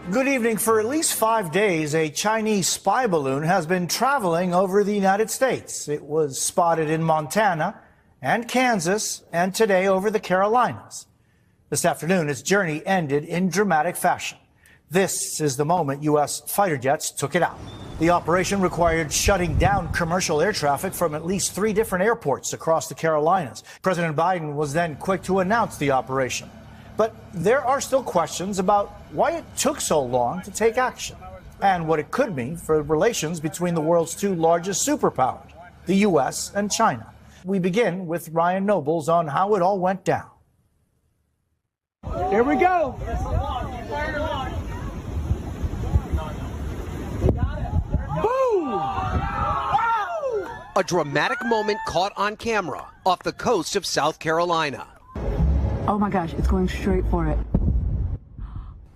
Good evening. For at least 5 days, a Chinese spy balloon has been traveling over the United States. It was spotted in Montana and Kansas, and today over the Carolinas. This afternoon, its journey ended in dramatic fashion. This is the moment U.S. fighter jets took it out. The operation required shutting down commercial air traffic from at least 3 different airports across the Carolinas. President Biden was then quick to announce the operation. But there are still questions about why it took so long to take action and what it could mean for relations between the world's 2 largest superpowers, the U.S. and China. We begin with Ryan Nobles on how it all went down. Here we go. Boom! A dramatic moment caught on camera off the coast of South Carolina. Oh my gosh, it's going straight for it.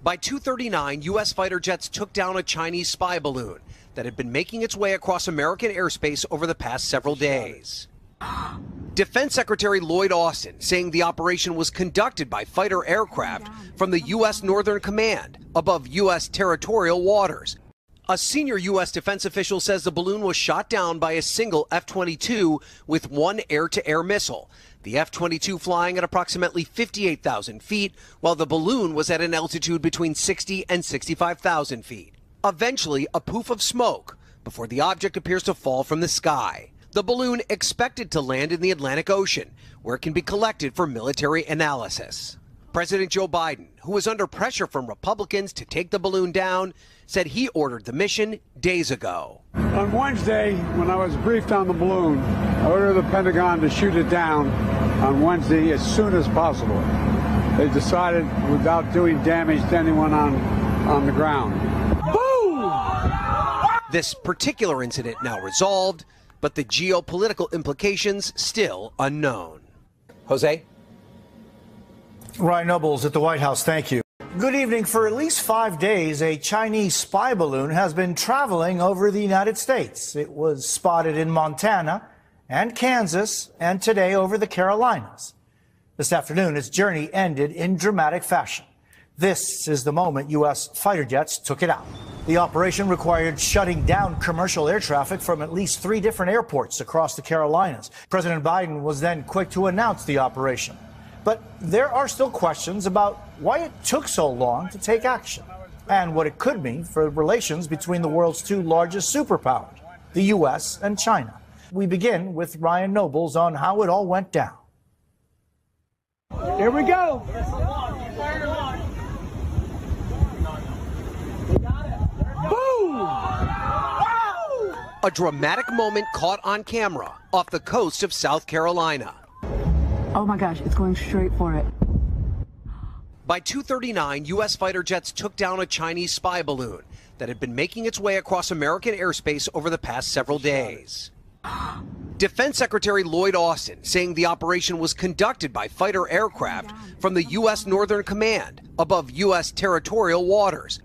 By 2:39, U.S. fighter jets took down a Chinese spy balloon that had been making its way across American airspace over the past several days. Defense Secretary Lloyd Austin saying the operation was conducted by fighter aircraft from the U.S. Northern Command above U.S. territorial waters. A senior U.S. defense official says the balloon was shot down by a single F-22 with 1 air-to-air missile. The F-22 flying at approximately 58,000 feet, while the balloon was at an altitude between 60 and 65,000 feet. Eventually, a poof of smoke before the object appears to fall from the sky. The balloon expected to land in the Atlantic Ocean, where it can be collected for military analysis. President Joe Biden, who was under pressure from Republicans to take the balloon down, said he ordered the mission days ago. On Wednesday, when I was briefed on the balloon, I ordered the Pentagon to shoot it down on Wednesday as soon as possible. They decided without doing damage to anyone on the ground. Boom! This particular incident now resolved, but the geopolitical implications still unknown. Jose? Ryan Nobles at the White House, thank you. Good evening. For at least 5 days, a Chinese spy balloon has been traveling over the United States. It was spotted in Montana and Kansas, and today over the Carolinas. This afternoon, its journey ended in dramatic fashion. This is the moment U.S. fighter jets took it out. The operation required shutting down commercial air traffic from at least 3 different airports across the Carolinas. President Biden was then quick to announce the operation. But there are still questions about why it took so long to take action and what it could mean for relations between the world's 2 largest superpowers, the U.S. and China. We begin with Ryan Nobles on how it all went down. Here we go. Boom! A dramatic moment caught on camera off the coast of South Carolina. Oh my gosh, it's going straight for it. By 2:39, U.S. fighter jets took down a Chinese spy balloon that had been making its way across American airspace over the past several days. Defense Secretary Lloyd Austin saying the operation was conducted by fighter aircraft from the U.S. Northern Command above U.S. territorial waters.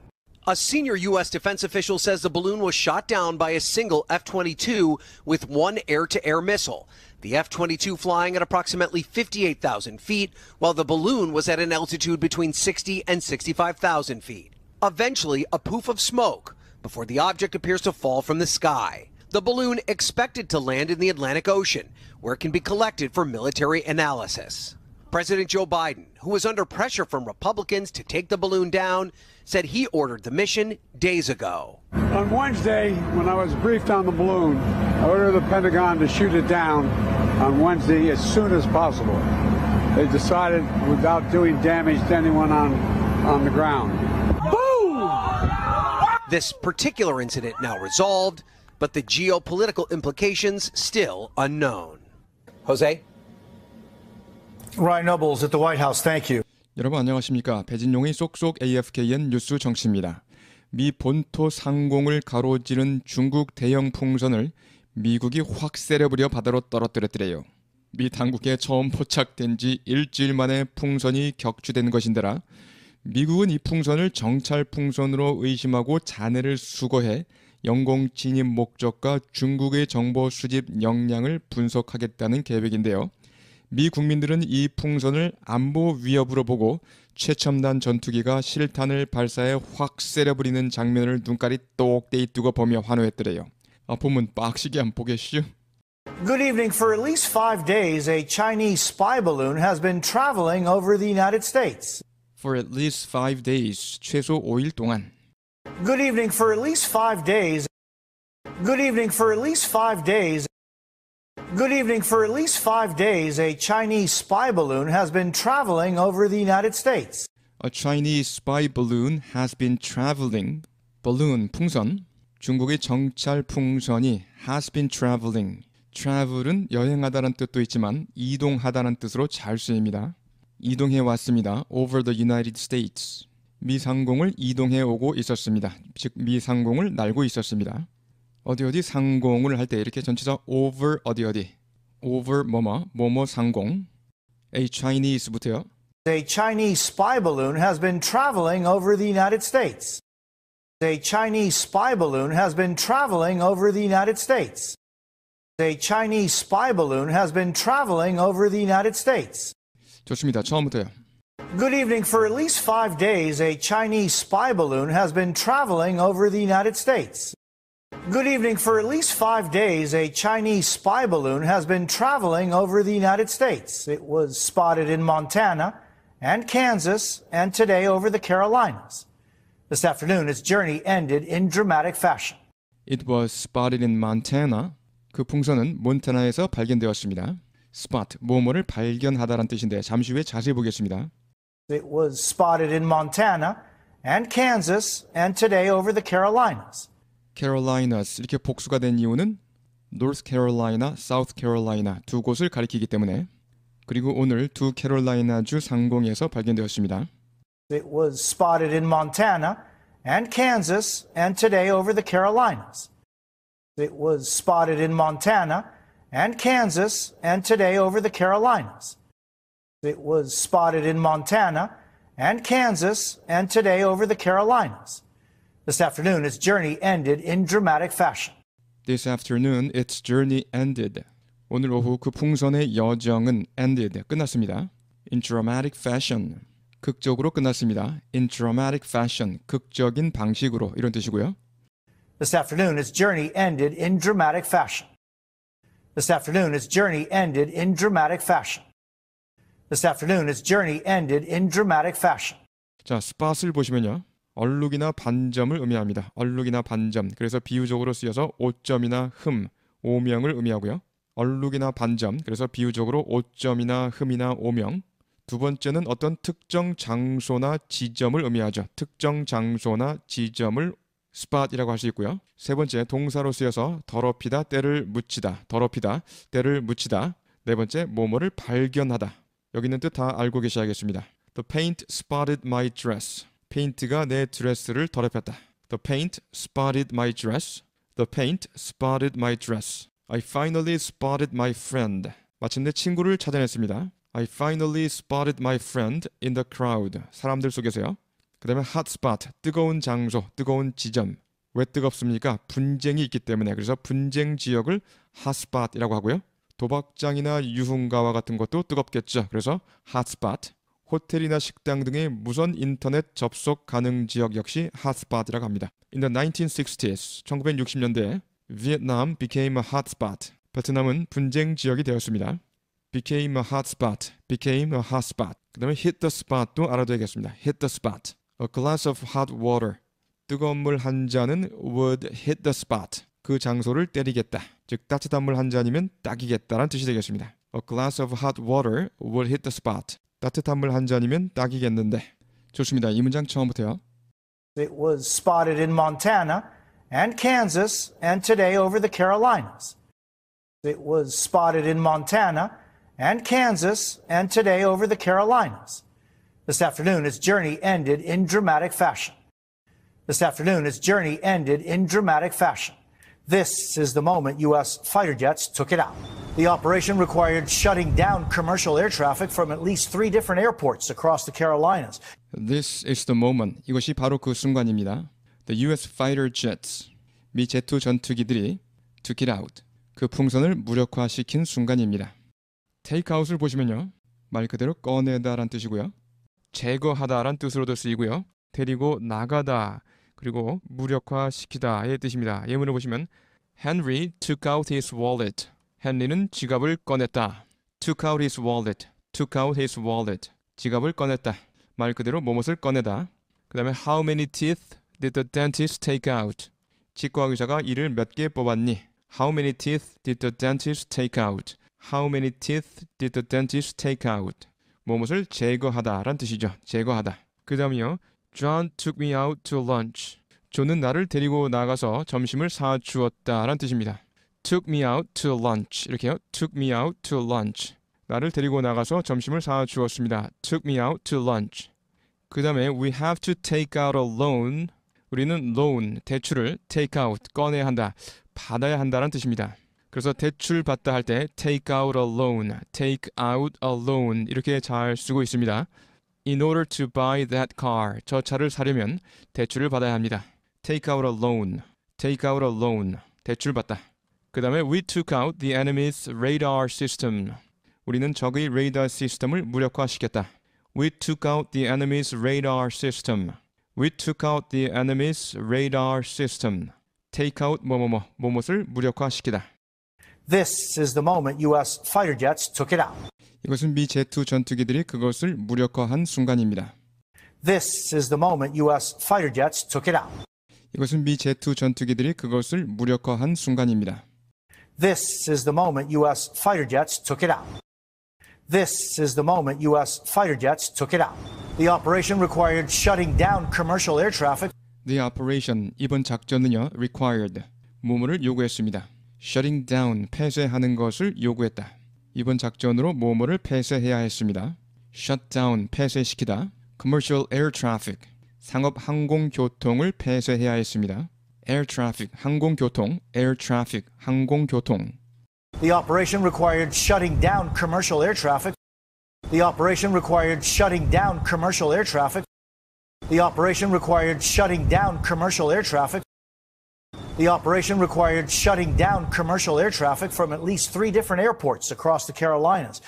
A senior U.S. defense official says the balloon was shot down by a single F-22 with 1 air-to-air missile. The F-22 flying at approximately 58,000 feet, while the balloon was at an altitude between 60 and 65,000 feet. Eventually, a poof of smoke before the object appears to fall from the sky. The balloon expected to land in the Atlantic Ocean, where it can be collected for military analysis. President Joe Biden, who was under pressure from Republicans to take the balloon down, said he ordered the mission days ago. On Wednesday, when I was briefed on the balloon, I ordered the Pentagon to shoot it down on Wednesday as soon as possible. They decided without doing damage to anyone on the ground. Boom! This particular incident now resolved, but the geopolitical implications still unknown. Jose? Ryan Nobles at the White House, thank you. 여러분 안녕하십니까? 배진용의 쏙쏙 AFKN 뉴스 정치입니다. 미 본토 상공을 가로지른 중국 대형 풍선을 미국이 확 세려부려 바다로 떨어뜨렸더래요. 미 당국에 처음 포착된 지 일주일 만에 풍선이 격추된 것인데라 미국은 이 풍선을 정찰 풍선으로 의심하고 잔해를 수거해 영공 진입 목적과 중국의 정보 수집 역량을 분석하겠다는 계획인데요. 미 국민들은 이 풍선을 안보 위협으로 보고 최첨단 전투기가 실탄을 발사해 확 세려버리는 장면을 눈깔이 똑대이 뜨고 보며 환호했더래요. 보면 빡시게 안 보겠슈? Good evening. For at least 5 days, a Chinese spy balloon has been traveling over the United States. For at least 5 days, 최소 5일 동안. Good evening. For at least 5 days. Good evening. For at least 5 days. Good evening. For at least 5 days, a Chinese spy balloon has been traveling over the United States. A Chinese spy balloon has been traveling. balloon, 풍선. 중국의 정찰 풍선이 has been traveling. travel은 여행하다는 뜻도 있지만 이동하다는 뜻으로 잘 쓰입니다. 이동해 왔습니다. over the United States. 미 상공을 이동해 오고 있었습니다. 즉, 미 상공을 날고 있었습니다. 어디 상공을 할 때 이렇게 전치사 over 어디 over 뭐뭐 상공. A Chinese부터요. A Chinese spy balloon has been traveling over the United States. A Chinese spy balloon has been traveling over the United States. A Chinese spy balloon has been traveling over the United States. 좋습니다. 처음부터요. Good evening. For at least 5 days, a Chinese spy balloon has been traveling over the United States. Good evening. For at least 5 days, a Chinese spy balloon has been traveling over the United States. It was spotted in Montana and Kansas, and today over the Carolinas. This afternoon, its journey ended in dramatic fashion. It was spotted in Montana. 그 풍선은 몬타나에서 발견되었습니다. spot, 뭐뭐를 발견하다란 뜻인데 잠시 후에 자세히 보겠습니다. It was spotted in Montana and Kansas, and today over the Carolinas. Carolinas, 이렇게 복수가 된 이유는 North Carolina, South Carolina 두 곳을 가리키기 때문에 그리고 오늘 두 캐롤라이나주 상공에서 발견되었습니다. It was spotted in Montana and Kansas, and today over the Carolinas. It was spotted in Montana and Kansas, and today over the Carolinas. It was spotted in Montana and Kansas, and today over the Carolinas. This afternoon, its journey ended in dramatic fashion. This afternoon, its journey ended. 오늘 오후 그 풍선의 여정은 ended, 끝났습니다. In dramatic fashion, 극적으로 끝났습니다. In dramatic fashion, 극적인 방식으로 이런 뜻이고요. This afternoon, its journey ended in dramatic fashion. This afternoon, its journey ended in dramatic fashion. This afternoon, its journey ended in dramatic fashion. 자, spot을 보시면요. 얼룩이나 반점을 의미합니다. 얼룩이나 반점. 그래서 비유적으로 쓰여서 오점이나 흠, 오명을 의미하고요. 얼룩이나 반점. 그래서 비유적으로 오점이나 흠이나 오명. 두 번째는 어떤 특정 장소나 지점을 의미하죠. 특정 장소나 지점을 spot이라고 할 수 있고요. 세 번째, 동사로 쓰여서 더럽히다, 때를 묻히다. 더럽히다, 때를 묻히다. 네 번째, 뭐뭐를 발견하다. 여기 있는 뜻 다 알고 계셔야겠습니다. The paint spotted my dress. 페인트가 내 드레스를 더럽혔다. The paint spotted my dress. The paint spotted my dress. I finally spotted my friend. 마침내 친구를 찾아냈습니다. I finally spotted my friend in the crowd. 사람들 속에서요. 그 다음에 hot spot, 뜨거운 장소, 뜨거운 지점. 왜 뜨겁습니까? 분쟁이 있기 때문에. 그래서 분쟁 지역을 hot spot이라고 하고요. 도박장이나 유흥가와 같은 것도 뜨겁겠죠. 그래서 hot spot. 호텔이나 식당 등의 무선 인터넷 접속 가능 지역 역시 hot spot이라고 합니다. In the 1960s, 1960년대에 Vietnam became a hot spot. 베트남은 분쟁 지역이 되었습니다. became a hot spot, became a hot spot. 그 다음에 hit the spot도 알아둬야겠습니다. hit the spot. A glass of hot water. 뜨거운 물 한 잔은 would hit the spot. 그 장소를 때리겠다. 즉 따뜻한 물 한 잔이면 딱이겠다라는 뜻이 되겠습니다. A glass of hot water would hit the spot. 따뜻한 물 한 잔이면 딱이겠는데. 좋습니다. 이 문장 처음부터요. It was spotted in Montana and Kansas, and today over the Carolinas. It was spotted in Montana and Kansas, and today over the Carolinas. This afternoon, its journey ended in dramatic fashion. This afternoon, its journey ended in dramatic fashion. This is the moment U.S. fighter jets took it out. The operation required shutting down commercial air traffic from at least 3 different airports across the Carolinas. This is the moment. 이것이 바로 그 순간입니다. The U.S. fighter jets, 미 제트 전투기들이 took it out. 그 풍선을 무력화시킨 순간입니다. take out을 보시면요. 말 그대로 꺼내다란 뜻이고요. 제거하다란 뜻으로도 쓰이고요. 데리고 나가다 그리고 무력화시키다의 뜻입니다. 예문을 보시면 Henry took out his wallet. 헨리는 지갑을 꺼냈다. took out his wallet. took out his wallet. 지갑을 꺼냈다. 말 그대로 뭐뭇을 꺼내다. 그 다음에 How many teeth did the dentist take out? 치과 의사가 이를 몇 개 뽑았니? How many teeth did the dentist take out? How many teeth did the dentist take out? 뭐뭇을 제거하다 란 뜻이죠. 제거하다. 그 다음이요. John took me out to lunch. 존은 나를 데리고 나가서 점심을 사주었다 란 뜻입니다. took me out to lunch. 이렇게요. took me out to lunch. 나를 데리고 나가서 점심을 사주었습니다. took me out to lunch. 그 다음에 we have to take out a loan. 우리는 loan, 대출을 take out, 꺼내야 한다, 받아야 한다는 뜻입니다. 그래서 대출 받다 할 때 take out a loan, take out a loan 이렇게 잘 쓰고 있습니다. In order to buy that car, 저 차를 사려면 대출을 받아야 합니다. take out a loan, take out a loan, 대출 받다. 그 다음에 we took out the enemy's radar system. 우리는 적의 레이더 시스템을 무력화시켰다. We took out the enemy's radar system. We took out the enemy's radar system. Take out 뭐뭇을 무력화시키다. This is the moment U.S. fighter jets took it out. 이것은 미 제트 전투기들이 그것을 무력화한 순간입니다. This is the moment U.S. fighter jets took it out. 이것은 미 제트 전투기들이 그것을 무력화한 순간입니다. This is the moment U.S. fighter jets took it out. This is the moment U.S. fighter jets took it out. The operation required shutting down commercial air traffic. The operation, 이번 작전은요, required, 뭐뭐를 요구했습니다. shutting down, 폐쇄하는 것을 요구했다. 이번 작전으로 뭐뭐를 폐쇄해야 했습니다. shut down, 폐쇄시키다. commercial air traffic, 상업 항공교통을 폐쇄해야 했습니다. air traffic, 항공교통, air traffic, 항공교통. The operation required shutting down commercial air traffic. The operation required shutting down commercial air traffic. The operation required shutting down commercial air traffic. The operation required shutting down commercial air traffic from at least 3 different airports across the Carolinas.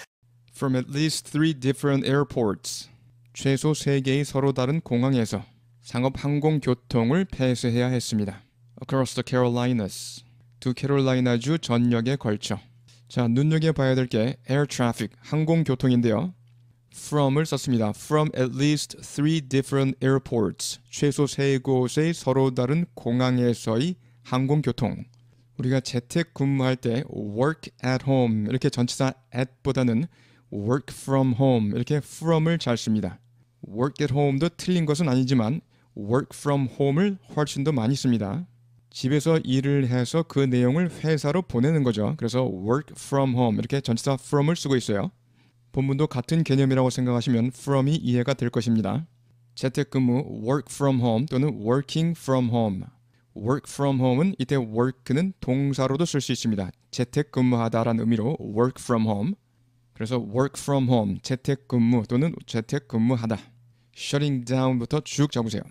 From at least 3 different airports. 최소 3개의 서로 다른 공항에서 상업 항공교통을 폐쇄해야 했습니다. Across the Carolinas. 두 캐롤라이나주 전역에 걸쳐. 자, 눈여겨봐야 될 게 air traffic, 항공교통인데요. from을 썼습니다. From at least 3 different airports. 최소 3곳의 서로 다른 공항에서의 항공교통. 우리가 재택 근무할 때 work at home 이렇게 전치사 at보다는 work from home 이렇게 from을 잘 씁니다. work at home도 틀린 것은 아니지만 work from home을 훨씬 더 많이 씁니다. 집에서 일을 해서 그 내용을 회사로 보내는 거죠. 그래서 work from home 이렇게 전치사 from을 쓰고 있어요. 본문도 같은 개념이라고 생각하시면 from이 이해가 될 것입니다. 재택근무 work from home 또는 working from home. work from home은 이때 work는 동사로도 쓸 수 있습니다. 재택근무하다라는 의미로 work from home. 그래서 work from home, 재택근무 또는 재택근무하다. shutting down부터 쭉 잡으세요.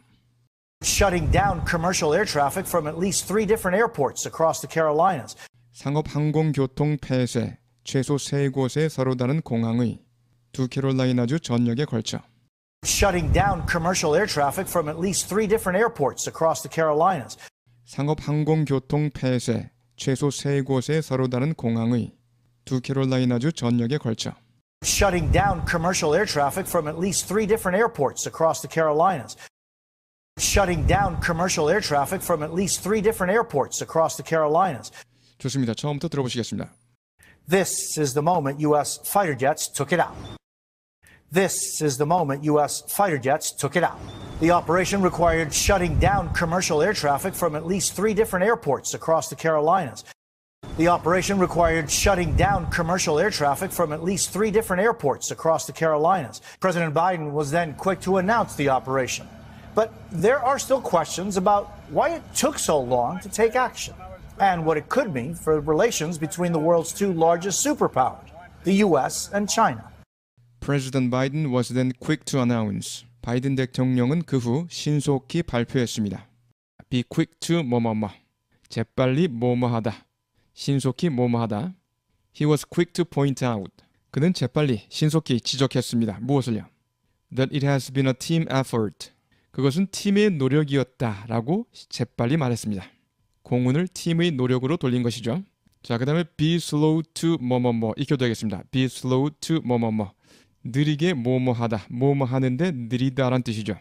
Shutting down commercial air traffic from at least 3 different airports across the Carolinas. 상업 항공교통 폐쇄, 최소 3곳의 서로 다른 공항의 두 캐롤라이나주 전역에 걸쳐. Shutting down commercial air traffic from at least 3 different airports across the Carolinas. 상업 항공교통 폐쇄, 최소 3곳의 서로 다른 공항의 두 캐롤라이나주 전역에 걸쳐. Shutting down commercial air traffic from at least 3 different airports across the Carolinas. Shutting down commercial air traffic from at least 3 different airports across the Carolinas. 좋습니다. 처음부터 들어보시겠습니다. This is the moment U.S. fighter jets took it out. This is the moment U.S. fighter jets took it out. The operation required shutting down commercial air traffic from at least 3 different airports across the Carolinas. The operation required shutting down commercial air traffic from at least 3 different airports across the Carolinas. President Biden was then quick to announce the operation. But there are still questions about why it took so long to take action and what it could mean for relations between the world's 2 largest superpowers, the U.S. and China. President Biden was then quick to announce. 바이든 대통령은 그 후 신속히 발표했습니다. Be quick to 뭐뭐뭐. 재빨리 뭐뭐하다. 신속히 뭐뭐하다. He was quick to point out. 그는 재빨리 신속히 지적했습니다. 무엇을요? that it has been a team effort. 그것은 팀의 노력이었다라고 재빨리 말했습니다. 공훈을 팀의 노력으로 돌린 것이죠. 자, 그 다음에 be slow to 뭐뭐뭐 익혀둬야겠습니다. be slow to 뭐뭐뭐 느리게 뭐뭐하다, 뭐뭐 하는데 느리다란 뜻이죠.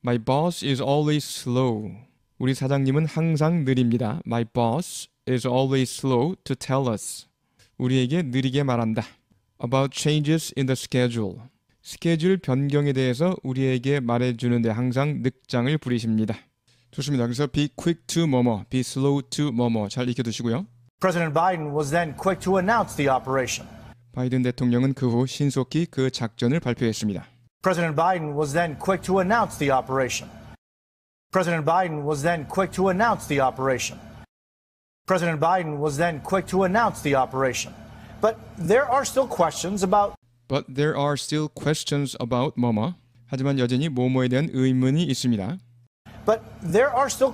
My boss is always slow. 우리 사장님은 항상 느립니다. My boss is always slow to tell us. 우리에게 느리게 말한다. About changes in the schedule. 스케줄 변경에 대해서 우리에게 말해주는데 항상 늑장을 부리십니다. 좋습니다. 그래서 be quick to 뭐뭐, be slow to 뭐뭐 잘 익혀두시고요. President Biden was then quick to announce the operation. 바이든 대통령은 그 후 신속히 그 작전을 발표했습니다. President Biden was then quick to announce the operation. President Biden was then quick to announce the operation. President Biden was then quick to announce the operation. But there are still questions about 뭐뭐. 하지만 여전히 뭐뭐에 대한 의문이 있습니다. But there are still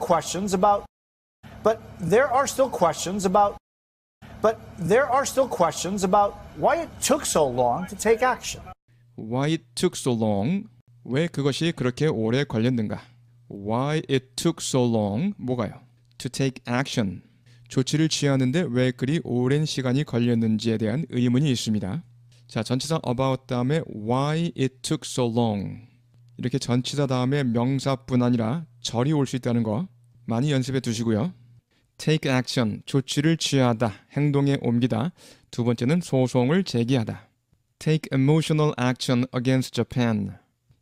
questions about why it took so long to take action. Why it took so long? 왜 그것이 그렇게 오래 걸렸는가? Why it took so long? 뭐가요? To take action. 조치를 취하는데 왜 그리 오랜 시간이 걸렸는지에 대한 의문이 있습니다. 자, 전치사 about 다음에 why it took so long. 이렇게 전치사 다음에 명사뿐 아니라 절이 올 수 있다는 거 많이 연습해 두시고요. take action, 조치를 취하다, 행동에 옮기다. 두 번째는 소송을 제기하다. take emotional action against Japan.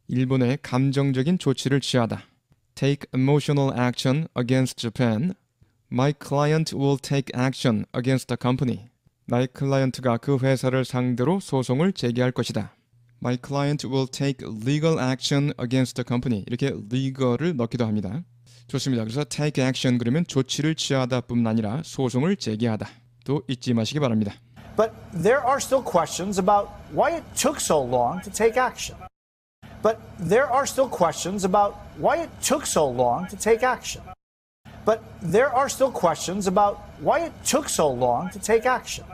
일본에 감정적인 조치를 취하다. take emotional action against Japan. My client will take action against the company. 나의 클라이언트가 그 회사를 상대로 소송을 제기할 것이다. My client will take legal action against the company. 이렇게 legal을 넣기도 합니다. 좋습니다. 그래서 take action 그러면 조치를 취하다 뿐만 아니라 소송을 제기하다. 또 잊지 마시기 바랍니다. But there are still questions about why it took so long to take action. But there are still questions about why it took so long to take action. But there are still questions about why it took so long to take action.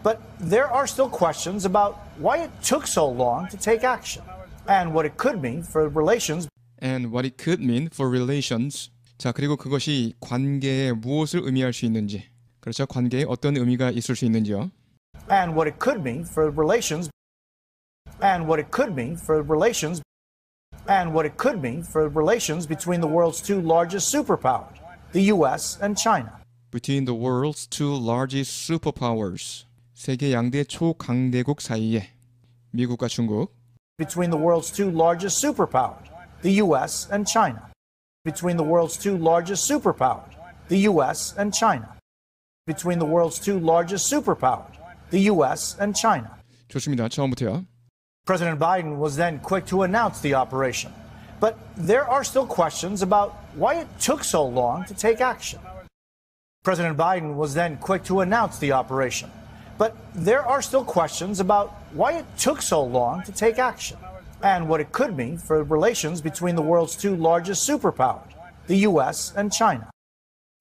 But there are still questions about why it took so long to take action and what it could mean for relations. And what it could mean for relations. 자, 그리고 그것이 관계에 무엇을 의미할 수 있는지. 그렇죠. 관계에 어떤 의미가 있을 수 있는지요. And what it could mean for relations. And what it could mean for relations. And what it could mean for relations between the world's two largest superpowers, the US and China. Between the world's two largest superpowers. 세계 양대 초강대국 사이에 미국과 중국. Between the world's two largest superpowers, the US and China. Between the world's two largest superpowers, the US and China. Between the world's two largest superpowers, the US and China. 좋습니다. 처음부터요. President Biden was then quick to announce the operation. But there are still questions about why it took so long to take action. President Biden was then quick to announce the operation. But there are still questions about why it took so long to take action and what it could mean for relations between the world's two largest superpowers, the US and China.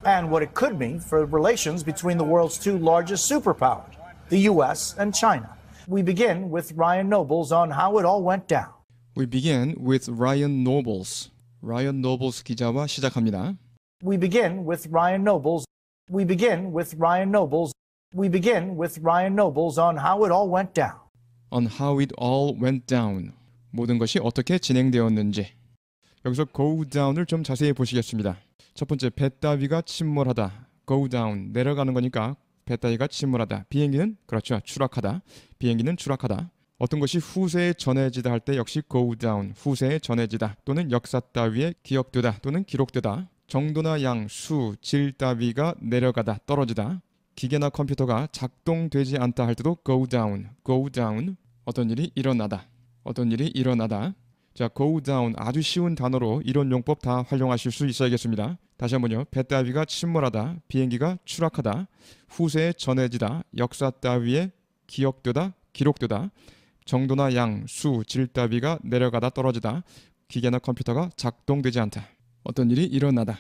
And what it could mean for relations between the world's two largest superpowers, the US and China. We begin with Ryan Nobles on how it all went down. We begin with Ryan Nobles. Ryan Nobles 기자와 시작합니다. We begin with Ryan Nobles. We begin with Ryan Nobles. We begin with Ryan Nobles on how it all went down. On how it all went down. 모든 것이 어떻게 진행되었는지. 여기서 go down을 좀 자세히 보시겠습니다. 첫 번째, 배 따위가 침몰하다. go down, 내려가는 거니까 배 따위가 침몰하다. 비행기는 그렇죠, 추락하다. 비행기는 추락하다. 어떤 것이 후세에 전해지다 할 때 역시 go down, 후세에 전해지다 또는 역사 따위에 기억되다 또는 기록되다. 정도나 양, 수, 질 따위가 내려가다, 떨어지다. 기계나 컴퓨터가 작동되지 않다 할 때도 go down, go down. 어떤 일이 일어나다, 어떤 일이 일어나다. 자, go down 아주 쉬운 단어로 이런 용법 다 활용하실 수 있어야겠습니다. 다시 한번요. 배 따위가 침몰하다, 비행기가 추락하다, 후세에 전해지다, 역사 따위에 기억되다, 기록되다. 정도나 양, 수, 질 따위가 내려가다, 떨어지다. 기계나 컴퓨터가 작동되지 않다. 어떤 일이 일어나다.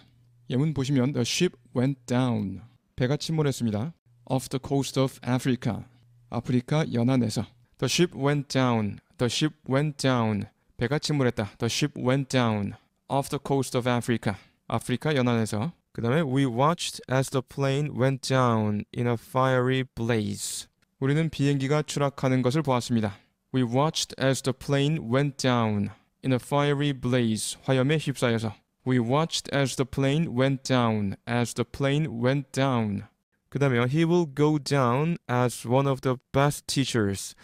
예문 보시면 The ship went down. 배가 침몰했습니다. Off the coast of Africa. 아프리카 연안에서. The ship went down. The ship went down. 배가 침몰했다. The ship went down off the coast of Africa. 아프리카 연안에서. 그 다음에 we watched as the plane went down in a fiery blaze. 우리는 비행기가 추락하는 것을 보았습니다. We watched as the plane went down in a fiery blaze. 화염에 휩싸여서. We watched as the plane went down. As the plane went down. 그 다음에 he will go down as one of the best teachers.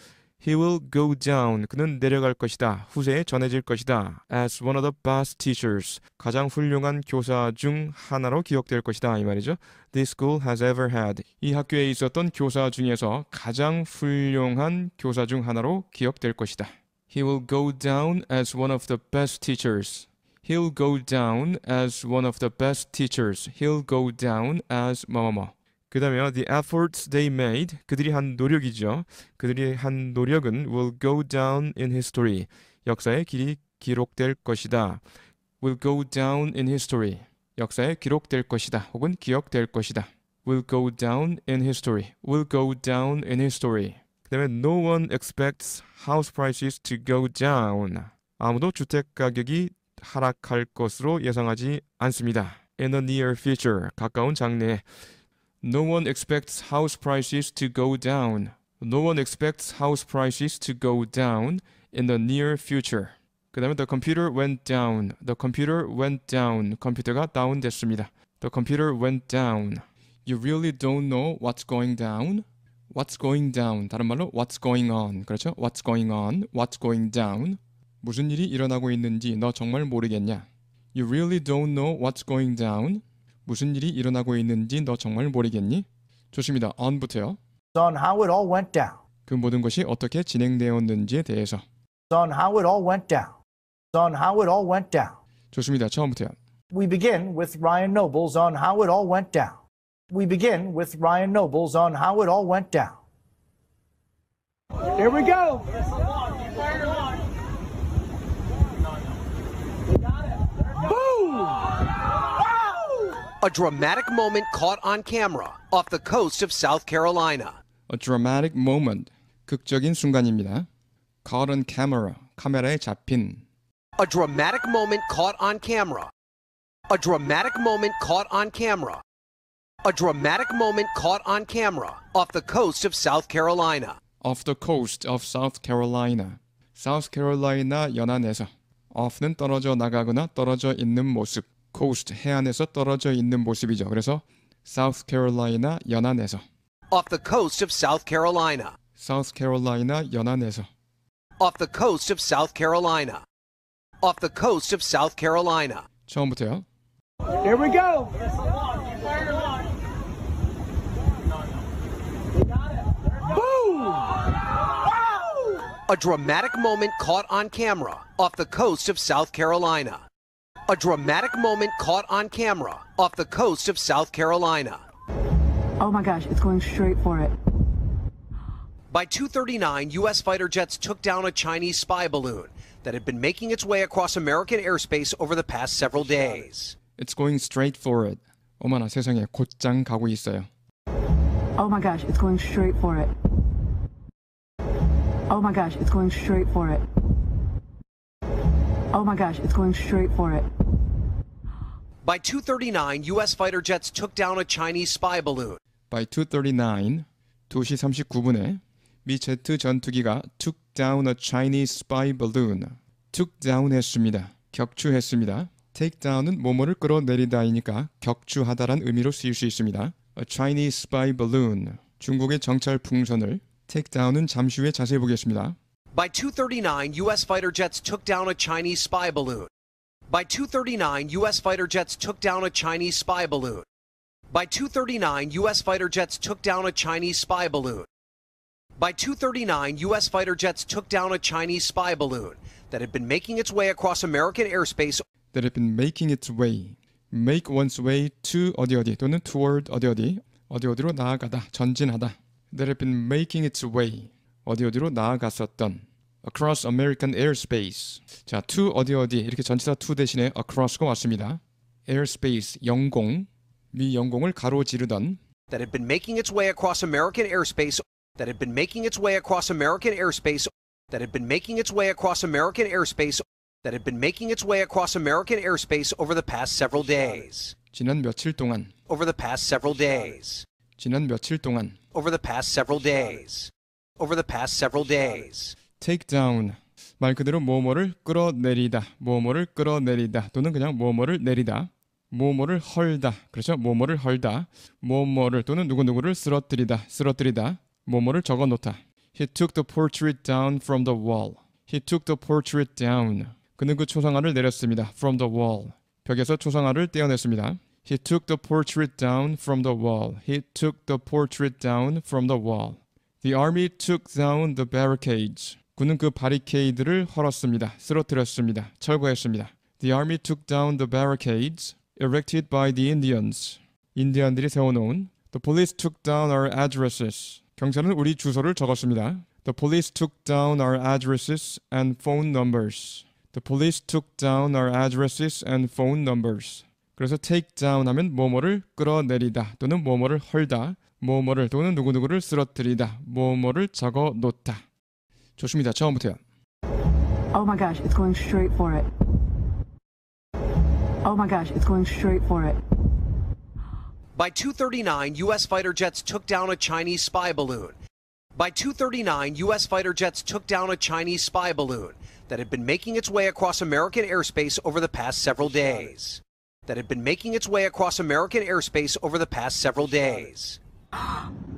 He will go down. 그는 내려갈 것이다. 후세에 전해질 것이다. As one of the best teachers. 가장 훌륭한 교사 중 하나로 기억될 것이다. 이 말이죠. This school has ever had. 이 학교에 있었던 교사 중에서 가장 훌륭한 교사 중 하나로 기억될 것이다. He will go down as one of the best teachers. He'll go down as one of the best teachers. He'll go down as 뭐뭐뭐. 그 다음에요. The efforts they made. 그들이 한 노력이죠. 그들이 한 노력은 will go down in history. 역사에 길이 기록될 것이다. will go down in history. 역사에 기록될 것이다. 혹은 기억될 것이다. will go down in history. will go down in history. 그 다음에 no one expects house prices to go down. 아무도 주택 가격이 하락할 것으로 예상하지 않습니다. In the near future. 가까운 장래에. No one expects house prices to go down. No one expects house prices to go down in the near future. 그 다음에 the computer went down. The computer went down. 컴퓨터가 다운됐습니다. The computer went down. You really don't know what's going down? What's going down. 다른 말로 what's going on. 그렇죠? What's going on. What's going down. 무슨 일이 일어나고 있는지 너 정말 모르겠냐? You really don't know what's going down? 무슨 일이 일어나고 있는지 너 정말 모르겠니? 좋습니다. on부터요. On how it all went down. 그 모든 것이 어떻게 진행되었는지에 대해서. On how it all went down. On how it all went down. 좋습니다. 처음부터요. We begin with Ryan Nobles on how it all went down. We begin with Ryan Nobles on how it all went down. Here we go. A dramatic moment caught on camera off the coast of South Carolina. A dramatic moment. 극적인 순간입니다. Caught on camera. 카메라에 잡힌. A dramatic moment caught on camera. A dramatic moment caught on camera. A dramatic moment caught on camera off the coast of South Carolina. Off the coast of South Carolina. South Carolina 연안에서. off는 떨어져 나가거나 떨어져 있는 모습. coast 해안에서 떨어져 있는 모습이죠. 그래서 South Carolina 연안에서. Off the coast of South Carolina. South Carolina 연안에서. Off the coast of South Carolina. Off the coast of South Carolina. 처음부터요. Here we go. A dramatic moment caught on camera off the coast of South Carolina. A dramatic moment caught on camera off the coast of South Carolina. Oh my gosh, it's going straight for it. By 2:39, U.S. fighter jets took down a Chinese spy balloon that had been making its way across American airspace over the past several days. It's going straight for it. 어머나 세상에 곧장 가고 있어요. Oh my gosh, it's going straight for it. Oh my gosh, it's going straight for it. Oh my gosh, it's going straight for it. By 2:39, U.S. fighter jets took down a Chinese spy balloon. By 2:39, 2시 39분에 미 제트 전투기가 took down a Chinese spy balloon. took down 했습니다. 격추했습니다. take down은 뭐뭐를 끌어내리다이니까 격추하다란 의미로 쓰일 수 있습니다. A Chinese spy balloon. 중국의 정찰 풍선을 take down은 잠시 후에 자세히 보겠습니다. By 2:39, U.S. fighter jets took down a Chinese spy balloon. By 2:39, U.S. fighter jets took down a Chinese spy balloon. By 2:39, U.S. fighter jets took down a Chinese spy balloon. By 2:39, U.S. fighter jets took down a Chinese spy balloon that had been making its way across American airspace. That had been making its way. Make one's way to 어디 또는 toward 어디로 나아가다, 전진하다. That had been making its way. 어디로 나아갔었던. Across American airspace. 자, to 어디 이렇게 전치사 to 대신에 across가 왔습니다. airspace, 영공. 미 영공을 가로지르던. That had been making its way across American airspace. That had been making its way across American airspace that had been making its way across American airspace over the past several days. 지난 며칠 동안 Over the past several days. 지난 며칠 동안 Over the past several days. Over the past several days. take down 말 그대로 뭐뭐를 끌어내리다 뭐뭐를 끌어내리다 또는 그냥 뭐뭐를 내리다 뭐뭐를 헐다 그렇죠 뭐뭐를 헐다 뭐뭐를 또는 누구누구를 쓰러뜨리다 뭐뭐를 적어놓다 He took the portrait down from the wall. He took the portrait down. 그는 그 초상화를 내렸습니다. From the wall. 벽에서 초상화를 떼어냈습니다. He took the portrait down from the wall. He took the portrait down from the wall. The army took down the barricades. 군은 그 바리케이드를 헐었습니다. 쓰러뜨렸습니다. 철거했습니다. The army took down the barricades erected by the Indians. 인디안들이 세워놓은 The police took down our addresses. 경찰은 우리 주소를 적었습니다. The police took down our addresses and phone numbers. The police took down our addresses and phone numbers. 그래서 take down 하면 뭐뭐를 끌어내리다 또는 뭐뭐를 헐다, 뭐뭐를 또는 누구누구를 쓰러뜨리다, 뭐뭐를 적어 놓다. 좋습니다. 처음부터요. Oh my gosh, it's going straight for it. Oh my gosh, it's going straight for it. By 2:39, U.S. fighter jets took down a Chinese spy balloon. By 2:39, U.S. fighter jets took down a Chinese spy balloon that had been making its way across American airspace over the past several days.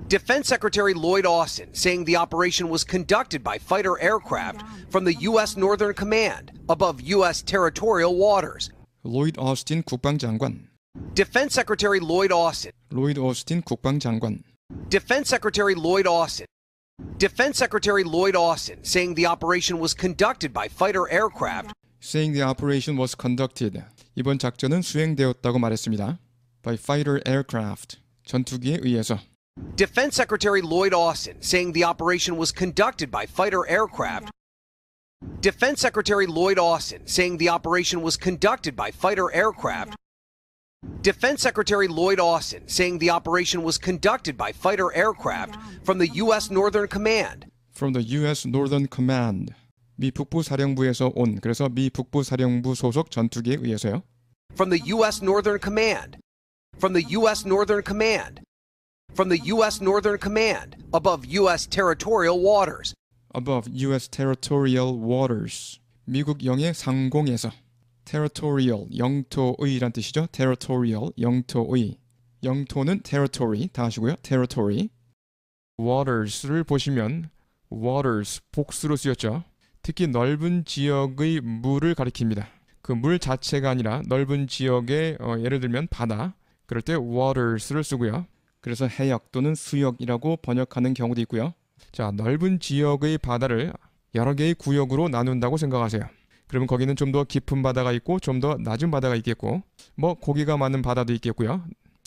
Defense Secretary Lloyd Austin saying the operation was conducted by fighter aircraft from the U.S. Northern Command above U.S. territorial waters. 로이드 오스틴 국방장관. Defense Secretary Lloyd Austin. 로이드 오스틴 국방장관. Defense Secretary Lloyd Austin. Defense Secretary Lloyd Austin saying the operation was conducted by fighter aircraft. Saying the operation was conducted. 이번 작전은 수행되었다고 말했습니다. By fighter aircraft. 전투기에 의해서. Defense Secretary Lloyd Austin saying the operation was conducted by fighter aircraft. Defense Secretary Lloyd Austin saying the operation was conducted by fighter aircraft. Defense Secretary Lloyd Austin saying the operation was conducted by fighter aircraft from the U.S. Northern Command. From the U.S. Northern Command. 미 북부 사령부에서 온 그래서 미 북부 사령부 소속 전투기에 의해서요. From the U.S. Northern Command. From the U.S. Northern Command. From the U.S. Northern Command above U.S. territorial waters. Above U.S. territorial waters. 미국 영해 상공에서. territorial, 영토의란 뜻이죠. territorial, 영토의. 영토는 territory, 다 하시고요. territory. waters를 보시면 waters, 복수로 쓰였죠. 특히 넓은 지역의 물을 가리킵니다. 그 물 자체가 아니라 넓은 지역의 예를 들면 바다, 그럴 때 waters를 쓰고요. 그래서 해역 또는 수역이라고 번역하는 경우도 있고요. 자, 넓은 지역의 바다를 여러 개의 구역으로 나눈다고 생각하세요. 그러면 거기는 좀 더 깊은 바다가 있고 좀 더 낮은 바다가 있겠고 뭐 고기가 많은 바다도 있겠고요.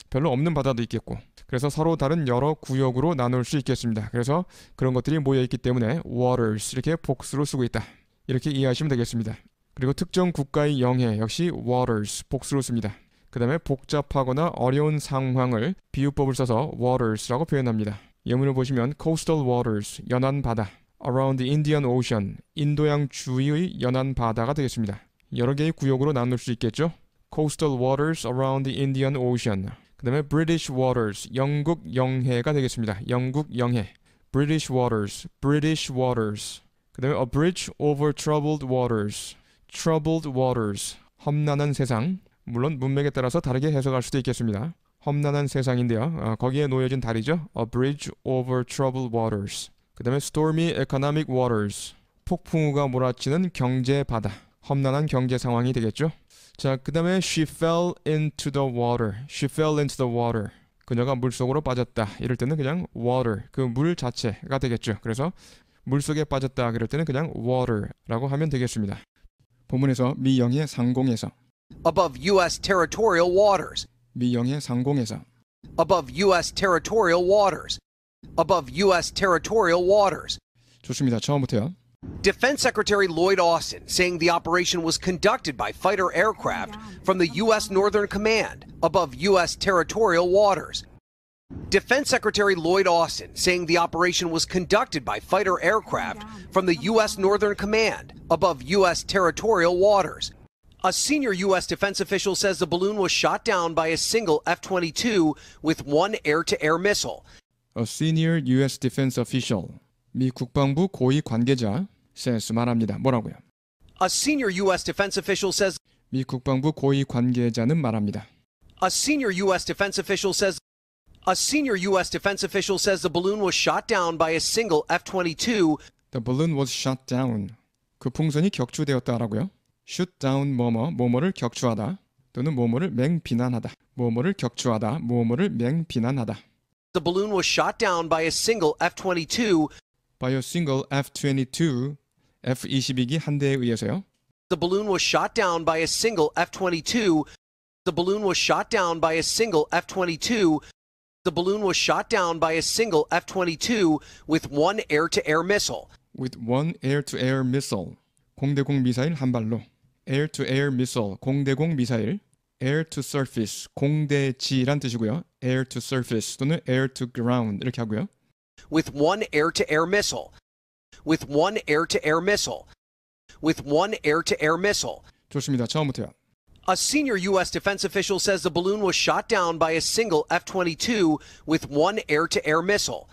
별로 없는 바다도 있겠고 그래서 서로 다른 여러 구역으로 나눌 수 있겠습니다. 그래서 그런 것들이 모여있기 때문에 waters 이렇게 복수로 쓰고 있다. 이렇게 이해하시면 되겠습니다. 그리고 특정 국가의 영해 역시 waters 복수로 씁니다. 그 다음에 복잡하거나 어려운 상황을 비유법을 써서 waters라고 표현합니다. 예문을 보시면 coastal waters 연안 바다 around the Indian Ocean, 인도양 주위의 연안 바다가 되겠습니다. 여러 개의 구역으로 나눌 수 있겠죠. Coastal waters around the Indian Ocean. 그 다음에 British waters, 영국 영해가 되겠습니다. 영국 영해. British waters, British waters. 그 다음에 a bridge over troubled waters. Troubled waters, 험난한 세상. 물론 문맥에 따라서 다르게 해석할 수도 있겠습니다. 험난한 세상인데요. 거기에 놓여진 다리죠. A bridge over troubled waters. 그 다음에 stormy economic waters, 폭풍우가 몰아치는 경제 바다, 험난한 경제 상황이 되겠죠. 자, 그 다음에 she fell into the water, she fell into the water, 그녀가 물속으로 빠졌다. 이럴 때는 그냥 water, 그 물 자체가 되겠죠. 그래서 물속에 빠졌다 그럴 때는 그냥 water라고 하면 되겠습니다. 본문에서 미 영해 상공에서 above U.S. territorial waters. 미 영해 상공에서 above U.S. territorial waters. above U.S. territorial waters. 좋습니다. 처음부터요. Defense Secretary Lloyd Austin saying the operation was conducted by fighter aircraft from the U.S. Northern Command above U.S. territorial waters. Defense Secretary Lloyd Austin saying the operation was conducted by fighter aircraft from the U.S. Northern Command above U.S. territorial waters. A senior U.S. defense official says the balloon was shot down by a single F-22 with one air-to-air missile. A senior U.S. defense official, 미 국방부 고위 관계자 says 말합니다. 뭐라고요? A senior U.S. defense official says 미 국방부 고위 관계자는 말합니다. A senior U.S. defense official says the balloon was shot down by a single F-22. The balloon was shot down. 그 풍선이 격추되었다라고요? shoot down 뭐뭐를 격추하다 또는 뭐뭐를 맹비난하다. 뭐뭐를 격추하다, 뭐뭐를 맹비난하다. The balloon was shot down by a single F-22. By a single F-22, F-22기 한 대에 의해서요. The balloon was shot down by a single F-22. The balloon was shot down by a single F-22. The balloon was shot down by a single F-22 with one air-to-air missile. With one air-to-air missile. 공대공 미사일 한 발로. Air-to-air missile, 공대공 미사일. Air-to-surface, 공대지란 뜻이고요. Air-to-surface 또는 air-to-ground 이렇게 하고요. With one air-to-air missile. With one air-to-air missile. With one air-to-air missile. 좋습니다. 처음부터요. A senior U.S. defense official says the balloon was shot down by a single F-22 with one air-to-air missile.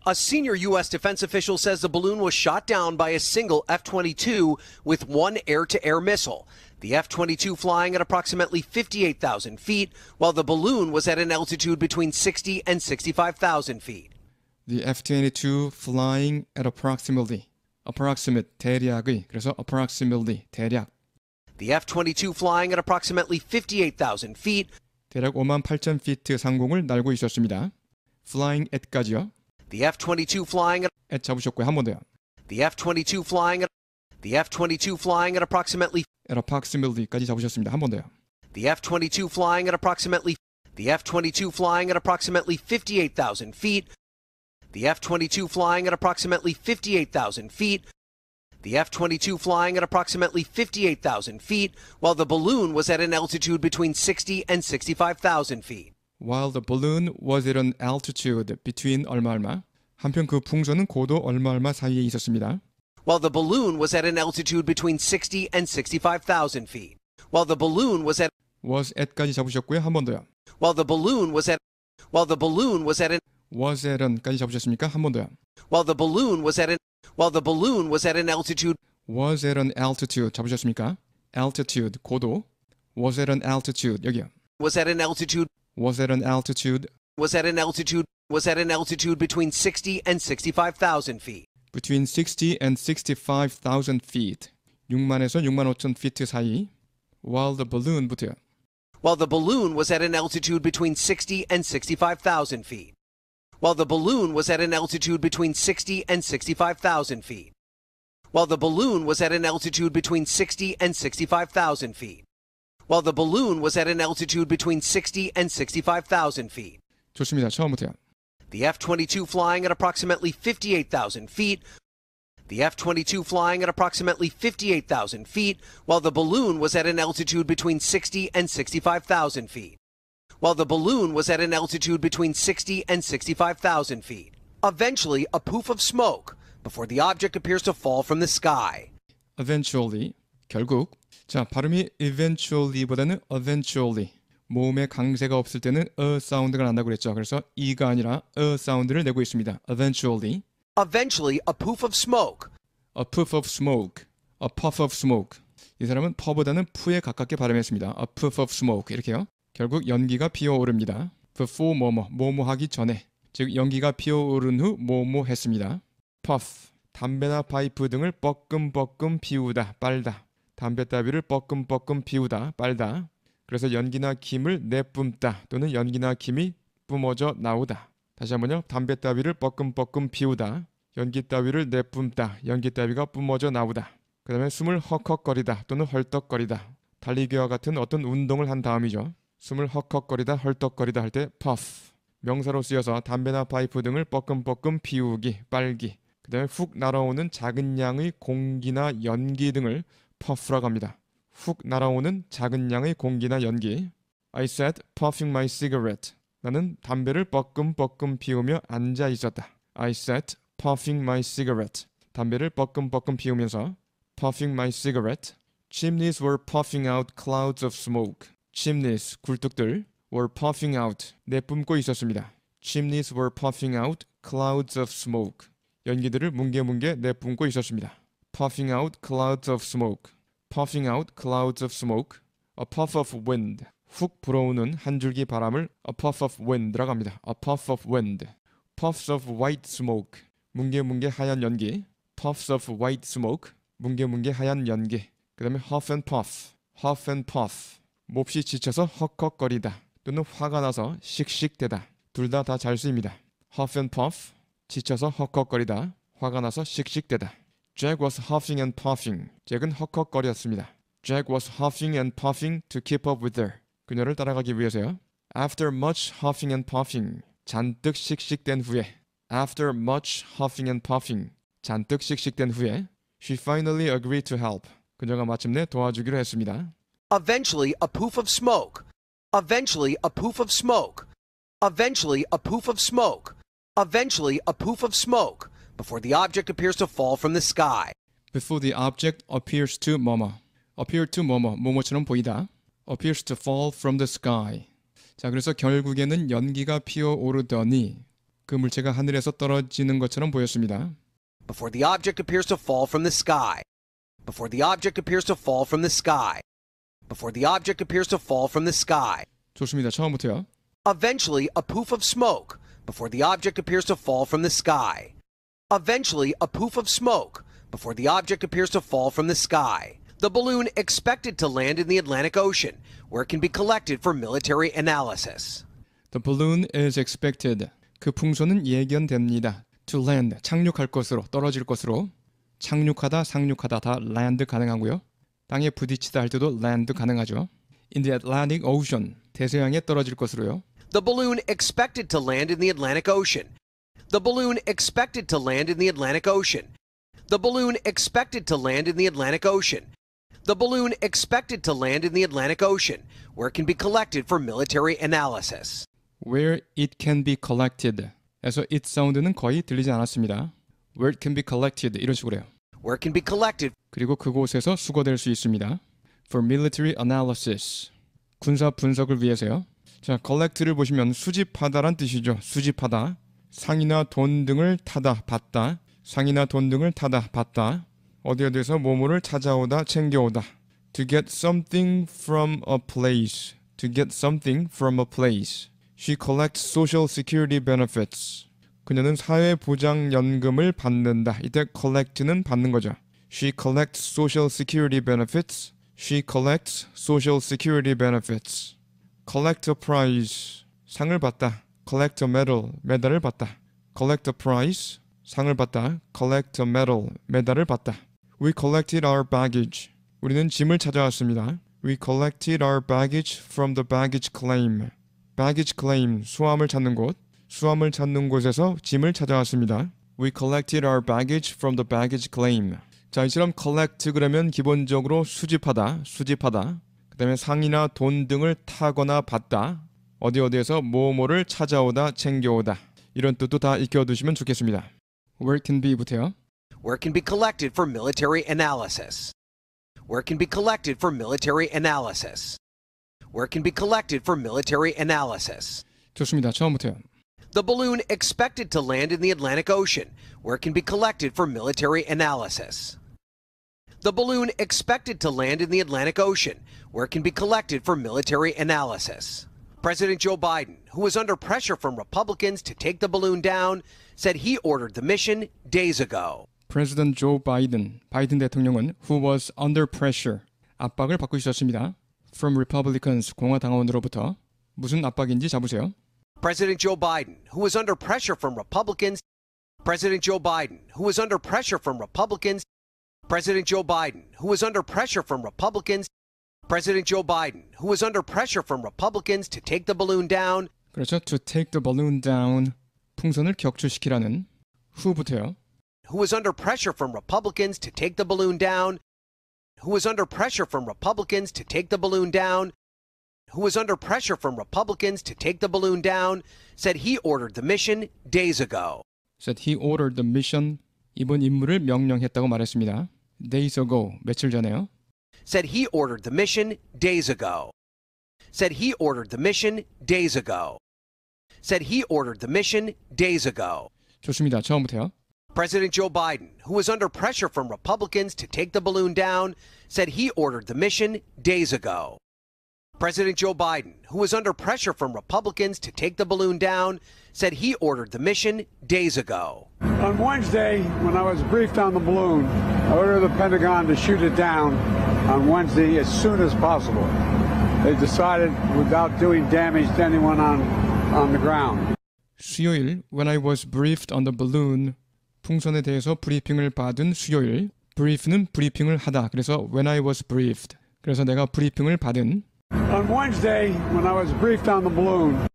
A senior U.S. defense official says the balloon was shot down by a single F-22 with one air-to-air missile. The F-22 flying at approximately 58,000 feet, while the balloon was at an altitude between 60 and 65,000 feet. The F-22 flying at approximate 대략의 그래서 approximately 대략 The F-22 flying at approximately 58,000 feet. 대략 58,000피트 상공을 날고 있었습니다. Flying at까지요. The F-22 flying at 잡으셨고요. 한 번 더요. The F-22 flying at approximately at approximately까지 잡으셨습니다. 한 번 더요. The F-22 flying at approximately 58,000 feet. The F-22 flying at approximately 58,000 feet. The F-22 flying at approximately 58,000 feet, while the balloon was at an altitude between 60 and 65,000 feet. While the balloon was at an altitude between 얼마. 한편 그 풍선은 고도 얼마 사이에 있었습니다. While the balloon was at an altitude between 60 and 65,000 feet. While the balloon was at까지 잡으셨고요. 한 번 더요. While the balloon was at an까지 잡으셨습니까? 한 번 더요. While the balloon was at an altitude. Was at an altitude 잡으셨습니까? Altitude 고도. Was at an altitude 여기요. Was at an altitude between 60 and 65,000 feet. Between 60 and 65,000 feet. 6만에서 65,000피트 사이. While the balloon부터요. While the balloon was at an altitude between 60 and 65,000 feet. While the balloon was at an altitude between 60 and 65,000 feet. While the balloon was at an altitude between 60 and 65,000 feet. While the balloon was at an altitude between 60 and 65,000 feet. 좋습니다. 처음부터요. The F-22 flying at approximately 58,000 feet. The F-22 flying at approximately 58,000 feet, while the balloon was at an altitude between 60 and 65,000 feet. While the balloon was at an altitude between 60 and 65,000 feet. Eventually, a poof of smoke before the object appears to fall from the sky. Eventually, 결국. 자, 발음이 eventually보다는 eventually. 모음에 강세가 없을 때는 a 사운드가 난다고 그랬죠. 그래서 e가 아니라 a 사운드를 내고 있습니다. Eventually. Eventually, a poof of smoke. A puff of smoke. A puff of smoke. 이 사람은 퍼보다는 푸에 가깝게 발음했습니다. A puff of smoke. 이렇게요. 결국 연기가 피어오릅니다. Before 뭐뭐 하기 전에. 즉 연기가 피어오른 후 뭐뭐 했습니다. Puff. 담배나 파이프 등을 뻐끔뻐끔 피우다, 빨다. 담배 따위를 뻐끔뻐끔 피우다, 빨다. 그래서 연기나 김을 내뿜다 또는 연기나 김이 뿜어져 나오다. 다시 한번요. 담배 따위를 뻐끔뻐끔 피우다. 연기 따위를 내뿜다. 연기 따위가 뿜어져 나오다. 그 다음에 숨을 헉헉거리다 또는 헐떡거리다. 달리기와 같은 어떤 운동을 한 다음이죠. 숨을 헉헉거리다 헐떡거리다 할 때 puff. 명사로 쓰여서 담배나 파이프 등을 뻐끔뻐끔 피우기, 빨기. 그 다음에 훅 날아오는 작은 양의 공기나 연기 등을 puff라고 합니다. 훅 날아오는 작은 양의 공기나 연기. I said puffing my cigarette. 나는 담배를 뻐끔뻐끔 피우며 앉아 있었다. I sat puffing my cigarette. 담배를 뻐끔뻐끔 피우면서 puffing my cigarette. Chimneys were puffing out clouds of smoke. Chimneys, 굴뚝들 were puffing out, 내뿜고 있었습니다. Chimneys were puffing out clouds of smoke. 연기들을 뭉게뭉게 내뿜고 있었습니다. Puffing out clouds of smoke. Puffing out clouds of smoke. A puff of wind. 훅 불어오는 한 줄기 바람을 a puff of wind라고 합니다. A puff of wind. Puffs of white smoke. 뭉게뭉게 하얀 연기. Puffs of white smoke. 뭉게뭉게 하얀 연기. 그 다음에 huff and puff. Huff and puff. 몹시 지쳐서 헉헉거리다 또는 화가 나서 씩씩대다. 둘 다 잘 쓰입니다. Huff and puff. 지쳐서 헉헉거리다. 화가 나서 씩씩대다. Jack was huffing and puffing. 잭은 헉헉거렸습니다. Jack was huffing and puffing to keep up with her. 그녀를 따라가기 위해서요. After much huffing and puffing. 잔뜩 씩씩댄 후에. After much huffing and puffing. 잔뜩 씩씩댄 후에. She finally agreed to help. 그녀가 마침내 도와주기로 했습니다. Eventually, a poof of smoke. Eventually, a poof of smoke. Eventually, a poof of smoke. Eventually, a poof of smoke. Before the object appears to fall from the sky. Before the object appears to 뭐뭐. Appear to 뭐뭐, 뭐뭐처럼 보이다. Appears to fall from the sky. 자, 그래서 결국에는 연기가 피어오르더니 그 물체가 하늘에서 떨어지는 것처럼 보였습니다. Before the object appears to fall from the sky. Before the object appears to fall from the sky. Before the object appears to fall from the sky. 좋습니다. 처음부터요. Eventually, a poof of smoke. Before the object appears to fall from the sky. Eventually, a poof of smoke. Before the object appears to fall from the sky. The balloon expected to land in the Atlantic Ocean, where it can be collected for military analysis. The balloon is expected. 그 풍선은 예견됩니다. To land, 착륙할 것으로, 떨어질 것으로. 착륙하다, 상륙하다 다 land 가능하고요. 땅에 부딪히다 할 때도 land 가능하죠. In the Atlantic Ocean, 대서양에 떨어질 것으로요. The balloon expected to land in the Atlantic Ocean. The balloon expected to land in the Atlantic Ocean. The balloon expected to land in the Atlantic Ocean. The balloon expected to land in the Atlantic Ocean, where it can be collected for military analysis. Where it can be collected. 에서 it 사운드는 거의 들리지 않았습니다. Where it can be collected 이런 식으로 해요. Where it can be collected. 그리고 그곳에서 수거될 수 있습니다. For military analysis. 군사 분석을 위해서요. 자, collect를 보시면 수집하다란 뜻이죠. 수집하다. 상이나 돈 등을 타다, 받다. 상이나 돈 등을 타다, 받다. 어디에서 뭐뭐를 찾아오다, 챙겨오다. To get something from a place. To get something from a place. She collects social security benefits. 그녀는 사회보장연금을 받는다. 이때 collect는 받는 거죠. She collects social security benefits. She collects social security benefits. Collect a prize. 상을 받다. Collect a medal. 메달을 받다. Collect a prize. 상을 받다. Collect a medal. 메달을 받다. We collected our baggage. 우리는 짐을 찾아왔습니다. We collected our baggage from the baggage claim. Baggage claim, 수함을 찾는 곳. 수함을 찾는 곳에서 짐을 찾아왔습니다. We collected our baggage from the baggage claim. 자, 이처럼 collect 그러면 기본적으로 수집하다, 수집하다. 그 다음에 상이나 돈 등을 타거나 받다. 어디에서 뭐뭐를 찾아오다, 챙겨오다. 이런 뜻도 다 익혀두시면 좋겠습니다. Where can be부터요. Where it can be collected for military analysis. Where it can be collected for military analysis. Where it can be collected for military analysis. 좋습니다. 처음부터요. The balloon expected to land in the Atlantic Ocean, where it can be collected for military analysis. The balloon expected to land in the Atlantic Ocean, where it can be collected for military analysis. President Joe Biden, who was under pressure from Republicans to take the balloon down, said he ordered the mission days ago. President Joe Biden, 바이든 대통령은 who was under pressure, 압박을 받고 있었습니다. From Republicans, 공화당원으로부터. 무슨 압박인지 잡으세요. President Joe Biden, who was under pressure from Republicans. President Joe Biden, who was under pressure from Republicans. President Joe Biden, who was under pressure from Republicans. President Joe Biden, who was under pressure from Republicans to take the balloon down. 그렇죠. To take the balloon down. 풍선을 격추시키라는 who부터요. Who was under pressure from Republicans to take the balloon down. Who was under pressure from Republicans to take the balloon down. who was under pressure from Republicans to take the balloon down, said he ordered the mission days ago. Said he ordered the mission. 이번 임무를 명령했다고 말했습니다. Days ago, 며칠 전에요. Said he ordered the mission days ago. Said he ordered the mission days ago. Said he ordered the mission days ago. 좋습니다. 처음부터요. President Joe Biden, who was under pressure from Republicans to take the balloon down, said he ordered the mission days ago. President Joe Biden, who was under pressure from Republicans to take the balloon down, said he ordered the mission days ago. On Wednesday, when I was briefed on the balloon, I ordered the Pentagon to shoot it down on Wednesday as soon as possible. They decided without doing damage to anyone on the ground. 수요일, when I was briefed on the balloon, 풍선에 대해서 브리핑을 받은 수요일, brief는 브리핑을 하다. 그래서 when I was briefed. 그래서 내가 브리핑을 받은 On Wednesday, when I was briefed on the balloon.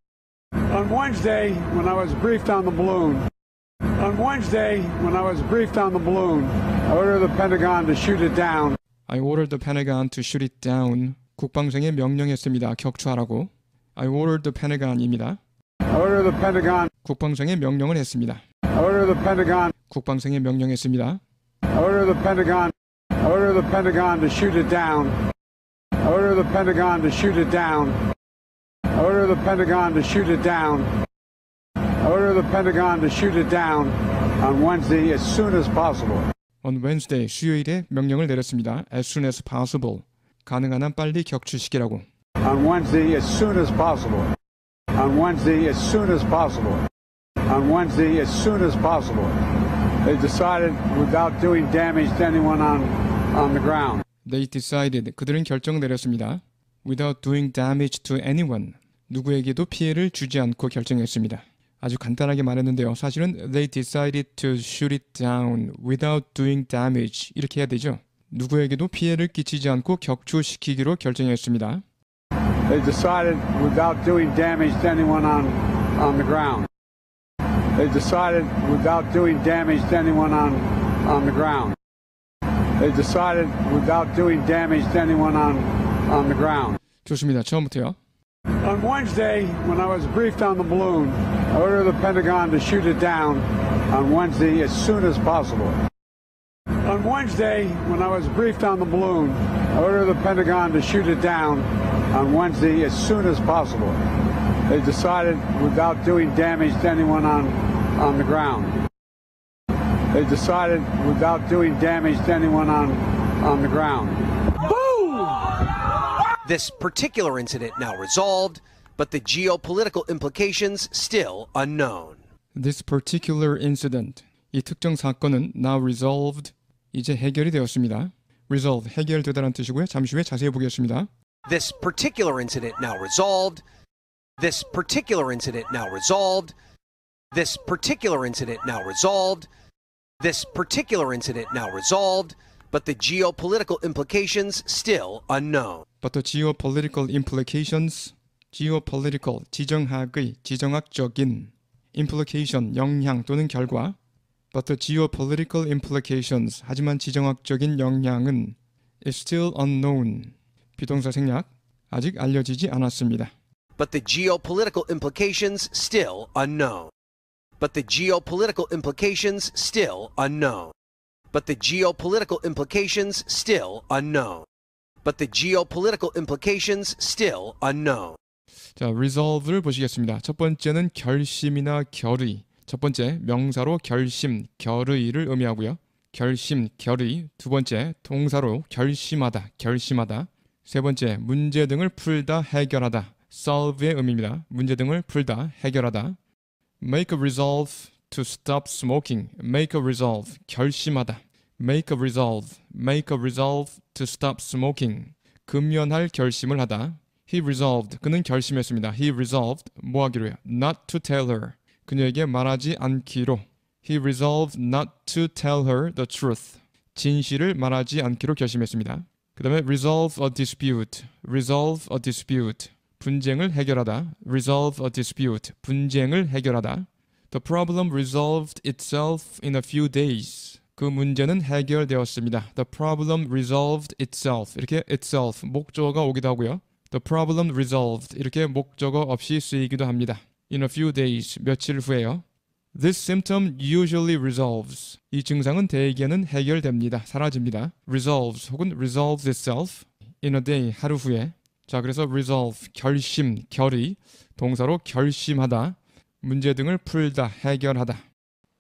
On Wednesday, when I was briefed on the balloon. On Wednesday, when I was briefed on the balloon, I ordered the Pentagon to shoot it down. I ordered the Pentagon to shoot it down. 국방성에 명령했습니다. 격추하라고. I ordered the Pentagon입니다. I ordered the Pentagon. 국방성에 명령을 했습니다. I ordered the Pentagon. 국방성에 명령했습니다. I ordered the Pentagon. I ordered the Pentagon to shoot it down. I ordered the Pentagon to shoot it down. I ordered the Pentagon to shoot it down. I ordered the Pentagon to shoot it down on Wednesday as soon as possible. On Wednesday, 수요일에 명령을 내렸습니다. As soon as possible. 가능한 한 빨리 격추시키라고. On Wednesday as soon as possible. On Wednesday as soon as possible. On Wednesday as soon as possible. They decided without doing damage to anyone on the ground. They decided. 그들은 결정 내렸습니다. Without doing damage to anyone. 누구에게도 피해를 주지 않고 결정했습니다. 아주 간단하게 말했는데요. 사실은 they decided to shoot it down without doing damage. 이렇게 해야 되죠. 누구에게도 피해를 끼치지 않고 격추시키기로 결정했습니다. They decided without doing damage to anyone on the ground. They decided without doing damage to anyone on the ground. They decided without doing damage to anyone on the ground. 좋습니다. 처음부터요. On Wednesday, when I was briefed on the balloon, I ordered the Pentagon to shoot it down on Wednesday as soon as possible. On Wednesday, when I was briefed on the balloon, I ordered the Pentagon to shoot it down on Wednesday as soon as possible. They decided without doing damage to anyone on the ground. They decided without doing damage to anyone on the ground. This particular incident now resolved, but the geopolitical implications still unknown. This particular incident. 이 특정 사건은 now resolved. 이제 해결이 되었습니다. Resolve, 해결되다라는 뜻이고요. 잠시 후에 자세히 보겠습니다. This particular incident now resolved. This particular incident now resolved. This particular incident now resolved. This particular incident now resolved, but the geopolitical implications still unknown. But the geopolitical implications, geopolitical, 지정학의, 지정학적인, implication, 영향 또는 결과, but the geopolitical implications, 하지만 지정학적인 영향은 is still unknown, 비동사 생략, 아직 알려지지 않았습니다. But the geopolitical implications still unknown. But the geopolitical implications still unknown. But the geopolitical implications still unknown. But the geopolitical implications still unknown. 자, resolve를 보시겠습니다. 첫 번째는 결심이나 결의. 첫 번째 명사로 결심, 결의를 의미하고요. 결심, 결의. 두 번째 동사로 결심하다, 결심하다. 세 번째 문제 등을 풀다, 해결하다. solve의 의미입니다. 문제 등을 풀다, 해결하다. Make a resolve to stop smoking. Make a resolve. 결심하다. Make a resolve. Make a resolve to stop smoking. 금연할 결심을 하다. He resolved. 그는 결심했습니다. He resolved. 뭐 하기로요? Not to tell her. 그녀에게 말하지 않기로. He resolved not to tell her the truth. 진실을 말하지 않기로 결심했습니다. 그 다음에 resolve a dispute. Resolve a dispute. 분쟁을 해결하다. Resolve a dispute. 분쟁을 해결하다. The problem resolved itself in a few days. 그 문제는 해결되었습니다. The problem resolved itself. 이렇게 itself, 목적어가 오기도 하고요. The problem resolved 이렇게 목적어 없이 쓰이기도 합니다. In a few days, 며칠 후에요. This symptom usually resolves. 이 증상은 대개는 해결됩니다. 사라집니다. Resolves 혹은 resolves itself. In a day, 하루 후에. 자, 그래서 resolve, 결심, 결의, 동사로 결심하다, 문제 등을 풀다, 해결하다.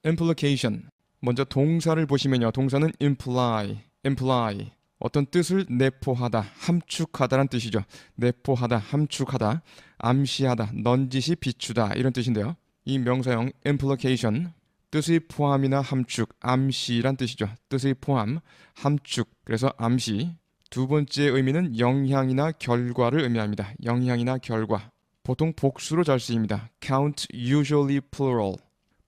Implication. 먼저 동사를 보시면요. 동사는 imply. 어떤 뜻을 내포하다, 함축하다란 뜻이죠. 내포하다, 함축하다, 암시하다, 넌지시 비추다 이런 뜻인데요. 이 명사형 implication, 뜻의 포함이나 함축, 암시란 뜻이죠. 뜻의 포함, 함축, 그래서 암시. 두 번째 의미는 영향이나 결과를 의미합니다. 영향이나 결과. 보통 복수로 잘 쓰입니다. count usually plural.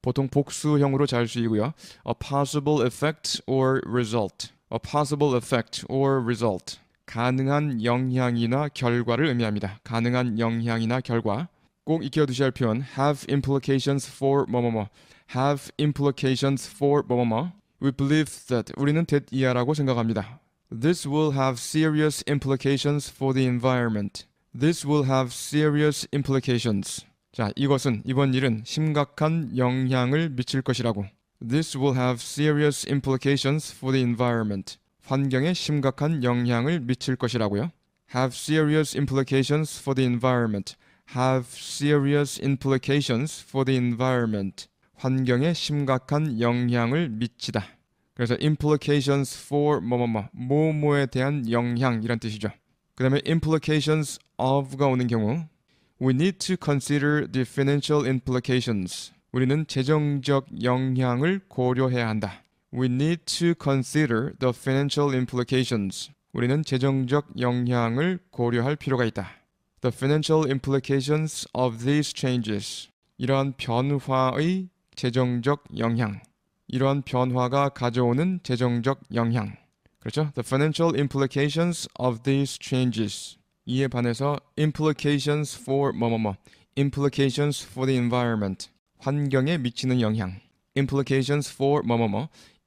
보통 복수형으로 잘 쓰이고요. a possible effect or result. a possible effect or result. 가능한 영향이나 결과를 의미합니다. 가능한 영향이나 결과. 꼭 익혀두셔야 할 표현 have implications for 뭐뭐뭐. have implications for 뭐뭐뭐. We believe that. 우리는 that 라고 생각합니다. This will have serious implications for the environment. This will have serious implications. 자, 이번 일은 심각한 영향을 미칠 것이라고. This will have serious implications for the environment. 환경에 심각한 영향을 미칠 것이라고요. Have serious implications for the environment. Have serious implications for the environment. 환경에 심각한 영향을 미치다. 그래서 implications for 뭐뭐에 대한 영향이란 뜻이죠. 그 다음에 implications of가 오는 경우 We need to consider the financial implications. 우리는 재정적 영향을 고려해야 한다. We need to consider the financial implications. 우리는 재정적 영향을 고려할 필요가 있다. The financial implications of these changes. 이러한 변화의 재정적 영향. 이러한 변화가 가져오는 재정적 영향. 그렇죠? The financial implications of these changes. 이에 반해서 implications for implications for the environment. 환경에 미치는 영향. implications for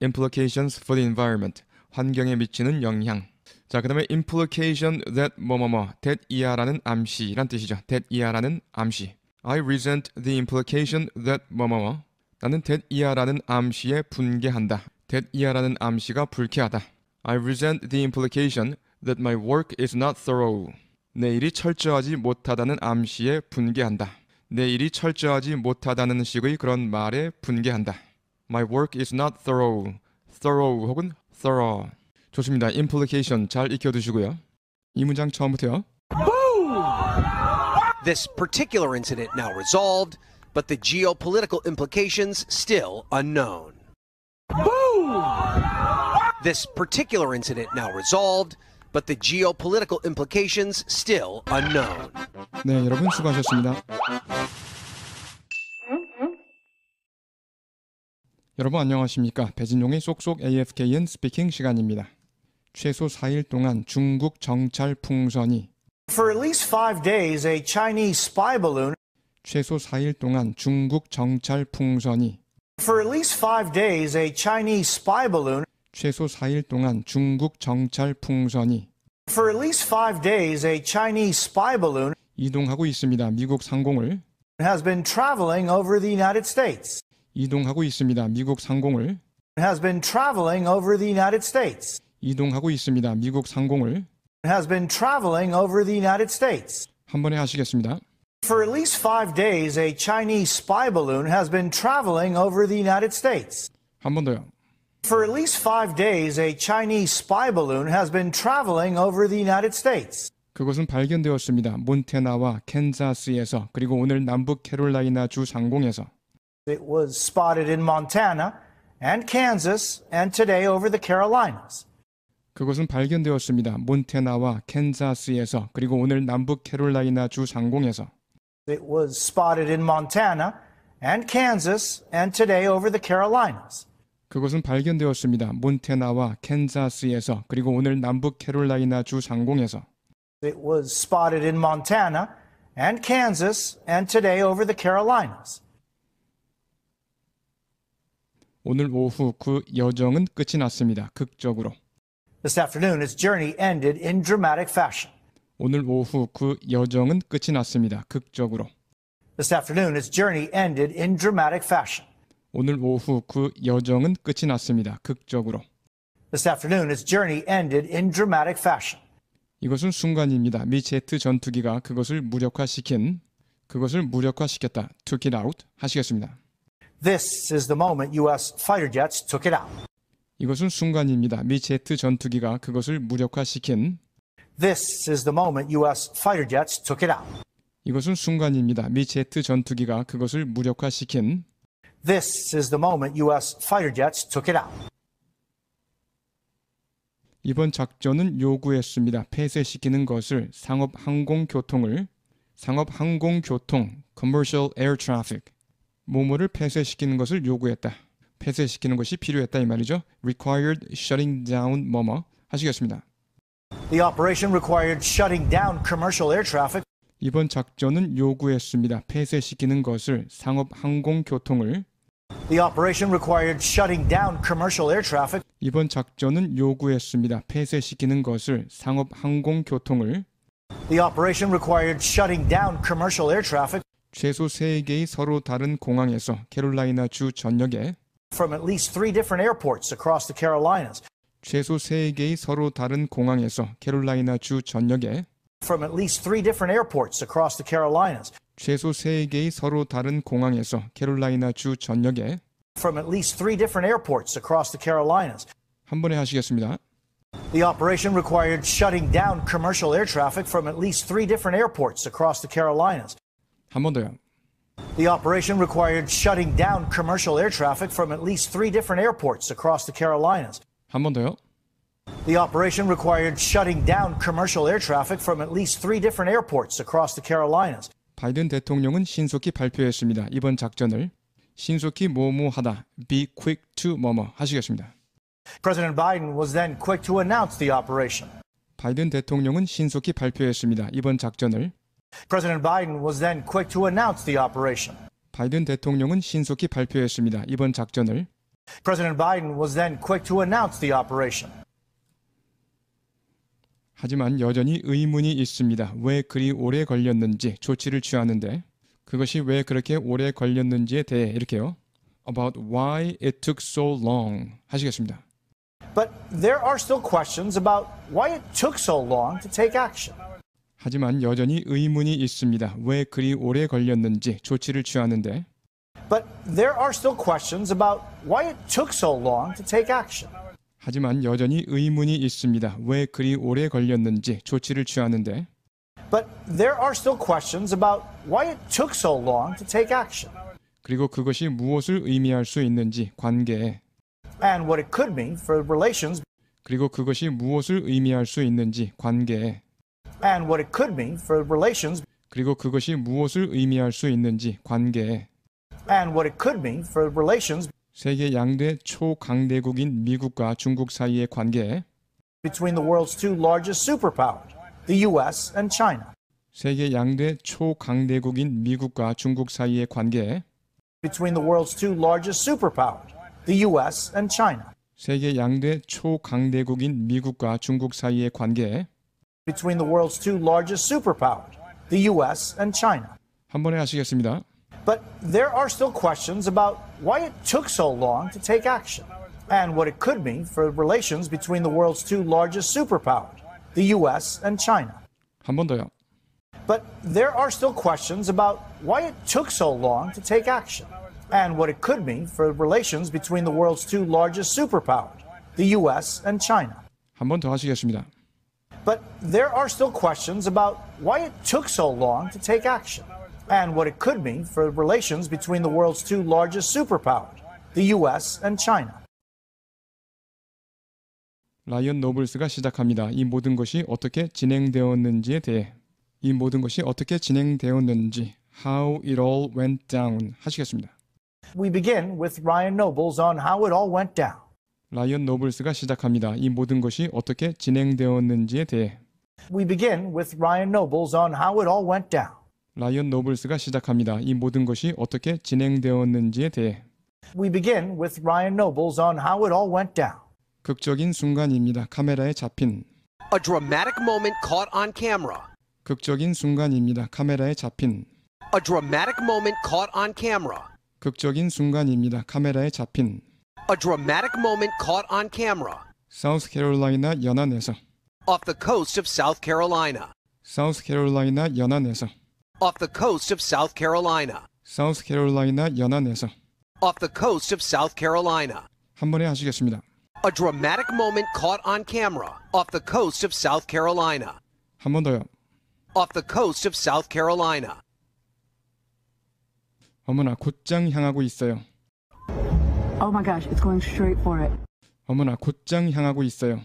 implications for the environment. 환경에 미치는 영향. 자, 그 다음에 implication that that이야라는 암시란 뜻이죠. that이야라는 암시. I resent the implication that 나는 that이야라는 암시에 분개한다. that이야라는 암시가 불쾌하다. I resent the implication that my work is not thorough. 내 일이 철저하지 못하다는 암시에 분개한다. 내 일이 철저하지 못하다는 식의 그런 말에 분개한다. My work is not thorough. thorough 혹은 thorough. 좋습니다. implication 잘 익혀두시고요. 이 문장 처음부터요. This particular incident now resolved, but the geopolitical implications still unknown. This particular incident now resolved, but the geopolitical implications still unknown. 네, 여러분 수고하셨습니다. 여러분 안녕하십니까? 배진용의 쏙쏙 AFKN 스피킹 시간입니다. 최소 4일 동안 중국 정찰 풍선이 For at least 5 days, a Chinese spy balloon. 최소 4일 동안 중국 정찰 풍선이 For at least 5 days, a Chinese spy balloon. 최소 4일 동안 중국 정찰 풍선이 For at least 5 days, a Chinese spy balloon 이동하고 있습니다. 미국 상공을 has been traveling over the United States. 이동하고 있습니다. 미국 상공을 Has been traveling over the United States. 이동하고 있습니다. 미국 상공을 Has been traveling over the United States. 한 번에 하시겠습니다. For at least 5 days, a Chinese spy balloon has been traveling over the United States. 한 번 더요. For at least 5 days, a Chinese spy balloon has been traveling over the United States. 그것은 발견되었습니다. 몬태나와 캔자스에서 그리고 오늘 남북 캐롤라이나 주 상공에서 It was spotted in Montana and Kansas and today over the Carolinas. 그것은 발견되었습니다. 몬태나와 캔자스에서 그리고 오늘 남북 캐롤라이나 주 상공에서 It was spotted in Montana and Kansas and today over the Carolinas. 그것은 발견되었습니다. 몬태나와 캔자스에서 그리고 오늘 남북 캐롤라이나 주 상공에서 It was spotted in Montana and Kansas and today over the Carolinas. 오늘 오후 그 여정은 끝이 났습니다. 극적으로. This afternoon, its journey ended in dramatic fashion. 오늘 오후 그 여정은 끝이 났습니다. 극적으로. This afternoon, its journey ended in dramatic fashion. 오늘 오후 그 여정은 끝이 났습니다. 극적으로. This afternoon, its journey ended in dramatic fashion. 이것은 순간입니다. 미 제트 전투기가 그것을 무력화시켰다. took it out 하시겠습니다. This is the moment U.S. fighter jets took it out. 이것은 순간입니다. 미 제트 전투기가 그것을 무력화시킨 This is the moment U.S. fighter jets took it out. 이것은 순간입니다. 미 제트 전투기가 그것을 무력화시킨 This is the moment U.S. fighter jets took it out. 이번 작전은 요구했습니다. 폐쇄시키는 것을 상업항공교통 commercial air traffic 뭐뭐를 폐쇄시키는 것을 요구했다. 폐쇄시키는 것이 필요했다 이 말이죠. required shutting down 뭐뭐 하시겠습니다. The operation required shutting down commercial air traffic. 이번 작전은 요구했습니다. 폐쇄시키는 것을 상업항공교통을 The operation required shutting down commercial air traffic. 이번 작전은 요구했습니다. 폐쇄시키는 것을 상업항공교통을 The operation required shutting down commercial air traffic 최소 3개의 서로 다른 공항에서 캐롤라이나 주 전역에 from at least 3 different airports across the Carolinas. 최소 3개의 서로 다른 공항에서 캐롤라이나 주 전역에 From at least 3 different airports across the Carolinas. 최소 3개의 서로 다른 공항에서 캐롤라이나 주 전역에 From at least 3 different airports across the Carolinas. 한 번에 하시겠습니다. The operation required shutting down commercial air traffic from at least 3 different airports across the Carolinas. 한 번 더요. The operation required shutting down commercial air traffic from at least 3 different airports across the Carolinas. 한 번 더요. The operation required shutting down commercial air traffic from at least 3 different airports across the Carolinas. 바이든 대통령은 신속히 발표했습니다. 이번 작전을 신속히 뭐뭐하다. Be quick to 뭐뭐 하시겠습니다. President Biden was then quick to announce the operation. 바이든 대통령은 신속히 발표했습니다. 이번 작전을 President Biden was then quick to announce the operation. 바이든 대통령은 신속히 발표했습니다. 이번 작전을 President Biden was then quick to announce the operation. 하지만 여전히 의문이 있습니다. 왜 그리 오래 걸렸는지 조치를 취하는데 그것이 왜 그렇게 오래 걸렸는지에 대해 이렇게요. About why it took so long 하시겠습니다. But there are still questions about why it took so long to take action. 하지만 여전히 의문이 있습니다. 왜 그리 오래 걸렸는지 조치를 취하는데 But there are still questions about why it took so long to take action. 하지만 여전히 의문이 있습니다. 왜 그리 오래 걸렸는지 조치를 취하는데 But there are still questions about why it took so long to take action. 그리고 그것이 무엇을 의미할 수 있는지 관계에 And what it could mean for relations. 그리고 그것이 무엇을 의미할 수 있는지 관계에 And what it could mean for relations. 그리고 그것이 무엇을 의미할 수 있는지 관계에 And what it could mean for relations. 세계 양대 초강대국인 미국과 중국 사이의 관계에 Between the world's 2 largest superpowers, the U.S. and China. 세계 양대 초강대국인 미국과 중국 사이의 관계에 Between the world's 2 largest superpowers, the U.S. and China. 세계 양대 초강대국인 미국과 중국 사이의 관계에 Between the world's 2 largest superpowers, the U.S. and China. 한 번에 하시겠습니다. But there are still questions about why it took so long to take action and what it could mean for relations between the world's 2 largest superpowers, the U.S. and China. 한 번 더요. But there are still questions about why it took so long to take action and what it could mean for relations between the world's 2 largest superpowers, the U.S. and China. 한 번 더 하시겠습니다. But there are still questions about why it took so long to take action and what it could mean for relations between the world's 2 largest superpowers, the U.S. and China. 라이언 노블스가 시작합니다. 이 모든 것이 어떻게 진행되었는지에 대해 이 모든 것이 어떻게 진행되었는지 How it all went down 하시겠습니다. We begin with Ryan Nobles on how it all went down. 라이언 노블스가 시작합니다. 이 모든 것이 어떻게 진행되었는지에 대해 We begin with Ryan Nobles on how it all went down. 라이언 노블스가 시작합니다. 이 모든 것이 어떻게 진행되었는지에 대해 We begin with Ryan Nobles on how it all went down. 극적인 순간입니다. 카메라에 잡힌 A dramatic moment caught on camera. 극적인 순간입니다. 카메라에 잡힌. A dramatic moment caught on camera. 극적인 순간입니다. 카메라에 잡힌. A dramatic moment caught on camera. 사우스캐롤라이나 연안에서. Off the coast of South Carolina. 사우스캐롤라이나 연안에서. Off the coast of South Carolina. 사우스캐롤라이나 연안에서. Off the coast of South Carolina. 한 번에 하시겠습니다. A dramatic moment caught on camera. Off the coast of South Carolina. 한 번 더요. Off the coast of South Carolina. 어머나 곧장 향하고 있어요. Oh my gosh, it's going straight for it. 어머나 곧장 향하고 있어요.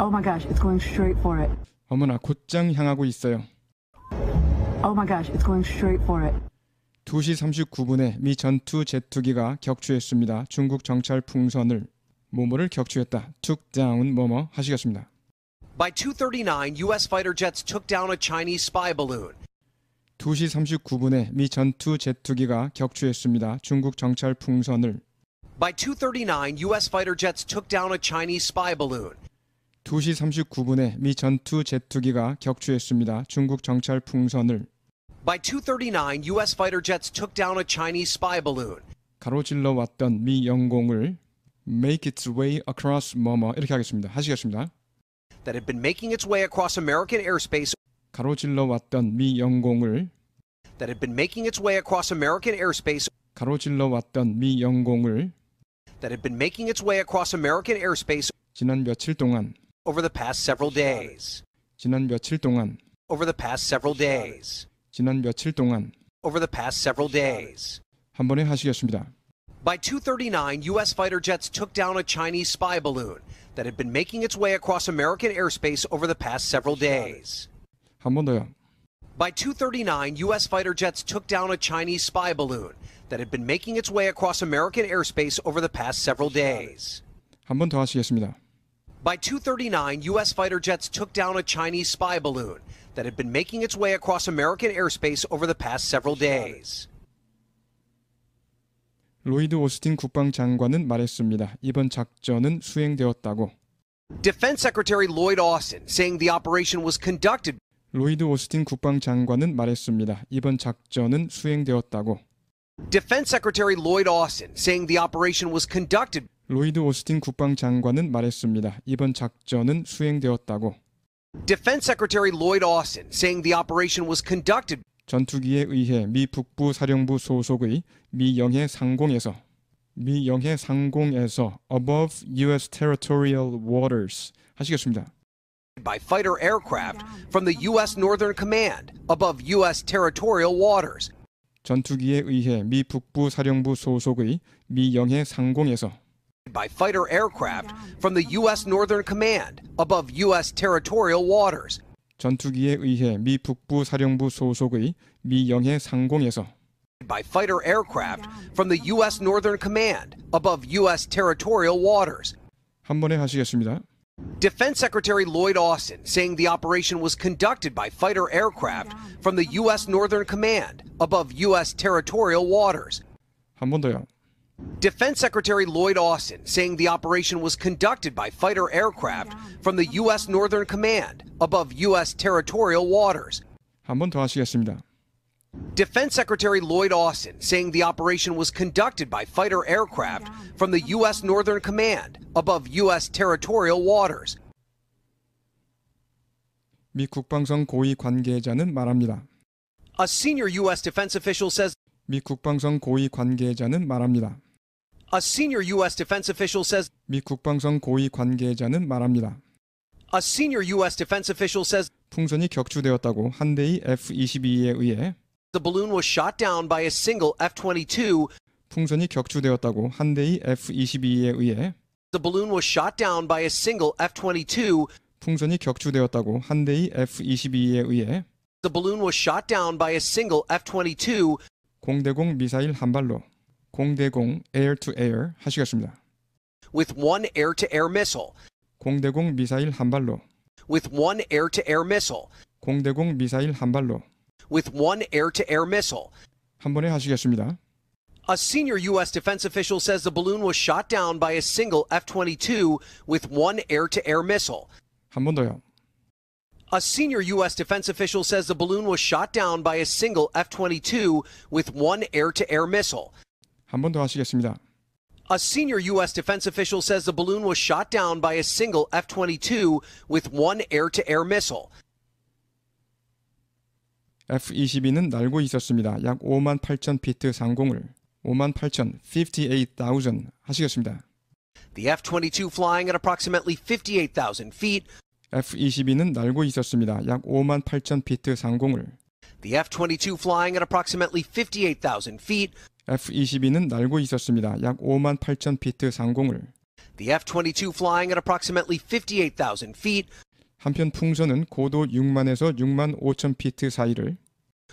Oh my gosh, it's going straight for it. 어머나 곧장 향하고 있어요. Oh my gosh, it's going straight for it. 2시 39분에 미 전투 제트기가 격추했습니다. 중국 정찰 풍선을 뭐뭐를 격추했다. took down 뭐뭐 하시겠습니다. By 2:39, U.S. fighter jets took down a Chinese spy balloon. 2시 39분에 미 전투 제트기가 격추했습니다. 중국 정찰 풍선을. By 2:39, U.S. fighter jets took down a Chinese spy balloon. 2시 39분에 미 전투 제트기가 격추했습니다. 중국 정찰 풍선을. By 2:39, U.S. fighter jets took down a Chinese spy balloon. 가로질러 왔던 미 영공을 make its way across 뭐뭐 이렇게 하겠습니다. 하시겠습니다. That had been making its way across American airspace. 가로질러 왔던 미 영공을 That had been making its way across American airspace. 가로질러 왔던 미 영공을 That had been making its way across American airspace 지난 며칠 동안 over the past several days. 지난 며칠 동안 Over the past several days. 지난 며칠 동안 Over the past several days. 한 번에 하시겠습니다. By 2:39, U.S. fighter jets took down a Chinese spy balloon that had been making its way across American airspace over the past several days. 한 번 더요. By 2:39, U.S. fighter jets took down a Chinese spy balloon that had been making its way across American airspace over the past several days. 한 번 더 하시겠습니다. By 2:39, U.S. fighter jets took down a Chinese spy balloon that had been making its way across American airspace over the past several days. 로이드 오스틴 국방장관은 말했습니다. 이번 작전은 수행되었다고. Defense Secretary Lloyd Austin saying the operation was conducted. 로이드 오스틴 국방장관은 말했습니다. 이번 작전은 수행되었다고. Defense Secretary Lloyd Austin saying the operation was conducted. 로이드 오스틴 국방장관은 말했습니다. 이번 작전은 수행되었다고. Defense Secretary Lloyd Austin saying the operation was conducted. 전투기에 의해 미 북부 사령부 소속의 미 영해 상공에서 above U.S. territorial waters 하시겠습니다. By fighter aircraft from the U.S. Northern Command above U.S. territorial waters. 전투기에 의해 미 북부 사령부 소속의 미 영해 상공에서 By fighter aircraft from the U.S. Northern Command above U.S. territorial waters. 전투기에 의해 미 북부 사령부 소속의 미 영해 상공에서 By fighter aircraft from the U.S. Northern Command above U.S. territorial waters. 한 번에 하시겠습니다. Defense Secretary Lloyd Austin saying the operation was conducted by fighter aircraft from the U.S. Northern Command above U.S. territorial waters. 한 번 더요. Defense Secretary Lloyd Austin saying the operation was conducted by fighter aircraft from the U.S. Northern Command above U.S. territorial waters. 한 번 더 하시겠습니다. Defense Secretary Lloyd Austin saying the operation was conducted by fighter aircraft from the U.S. Northern Command above U.S. territorial waters. 미 국방성 고위 관계자는 말합니다. A senior U.S. defense official says. 미 국방성 고위 관계자는 말합니다. A senior U.S. defense official says. 미 국방성 고위 관계자는 말합니다. A senior U.S. defense official says. 풍선이 격추되었다고 한 대의 F-22에 의해 The balloon was shot down by a single F-22. 풍선이 격추되었다고 한 대의 F-22에 의해 The balloon was shot down by a single F-22. 풍선이 격추되었다고 한 대의 F-22에 의해 The balloon was shot down by a single F-22. 공대공 미사일 한 발로 공대공 air to air 하시겠습니다. With one air-to-air missile. 공대공 미사일 한 발로 With one air-to-air missile. 공대공 미사일 한 발로 With one air-to-air missile. 한 번에 하시겠습니다. A senior U.S. defense official says the balloon was shot down by a single F-22 with one air-to-air missile. 한 번 더요. A senior U.S. defense official says the balloon was shot down by a single F-22 with one air-to-air missile. 한 번 더 하시겠습니다. A senior U.S. defense official says the balloon was shot down by a single F-22 with one air-to-air missile. F-22는 날고 있었습니다. 약 58,000피트 상공을 58,000 하시겠습니다. The F-22 flying at approximately 58,000 feet. F-22는 날고 있었습니다. 약 58,000피트 상공을 The F-22 flying at approximately 58,000 feet. F-22는 날고 있었습니다. 약 58,000피트 상공을 The F-22 flying at approximately 58,000 feet. 한편 풍선은 고도 6만에서 6만 5천 피트 사이를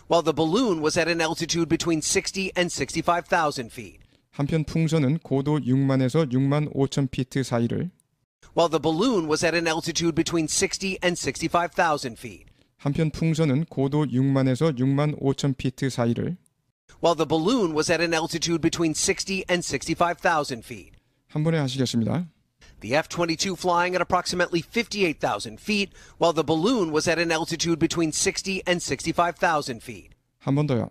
while the balloon was at an altitude between 60 and 65,000 feet. 한편 풍선은 고도 6만에서 6만 5천 피트 사이를 while the balloon was at an altitude between 60 and 65,000 feet. 한편 풍선은 고도 6만에서 6만 5천 피트 사이를 while the balloon was at an altitude between 60 and 65,000 feet. 한 번에 하시겠습니다. The F-22 flying at approximately 58,000 feet, while the balloon was at an altitude between 60 and 65,000 feet. 한 번 더요.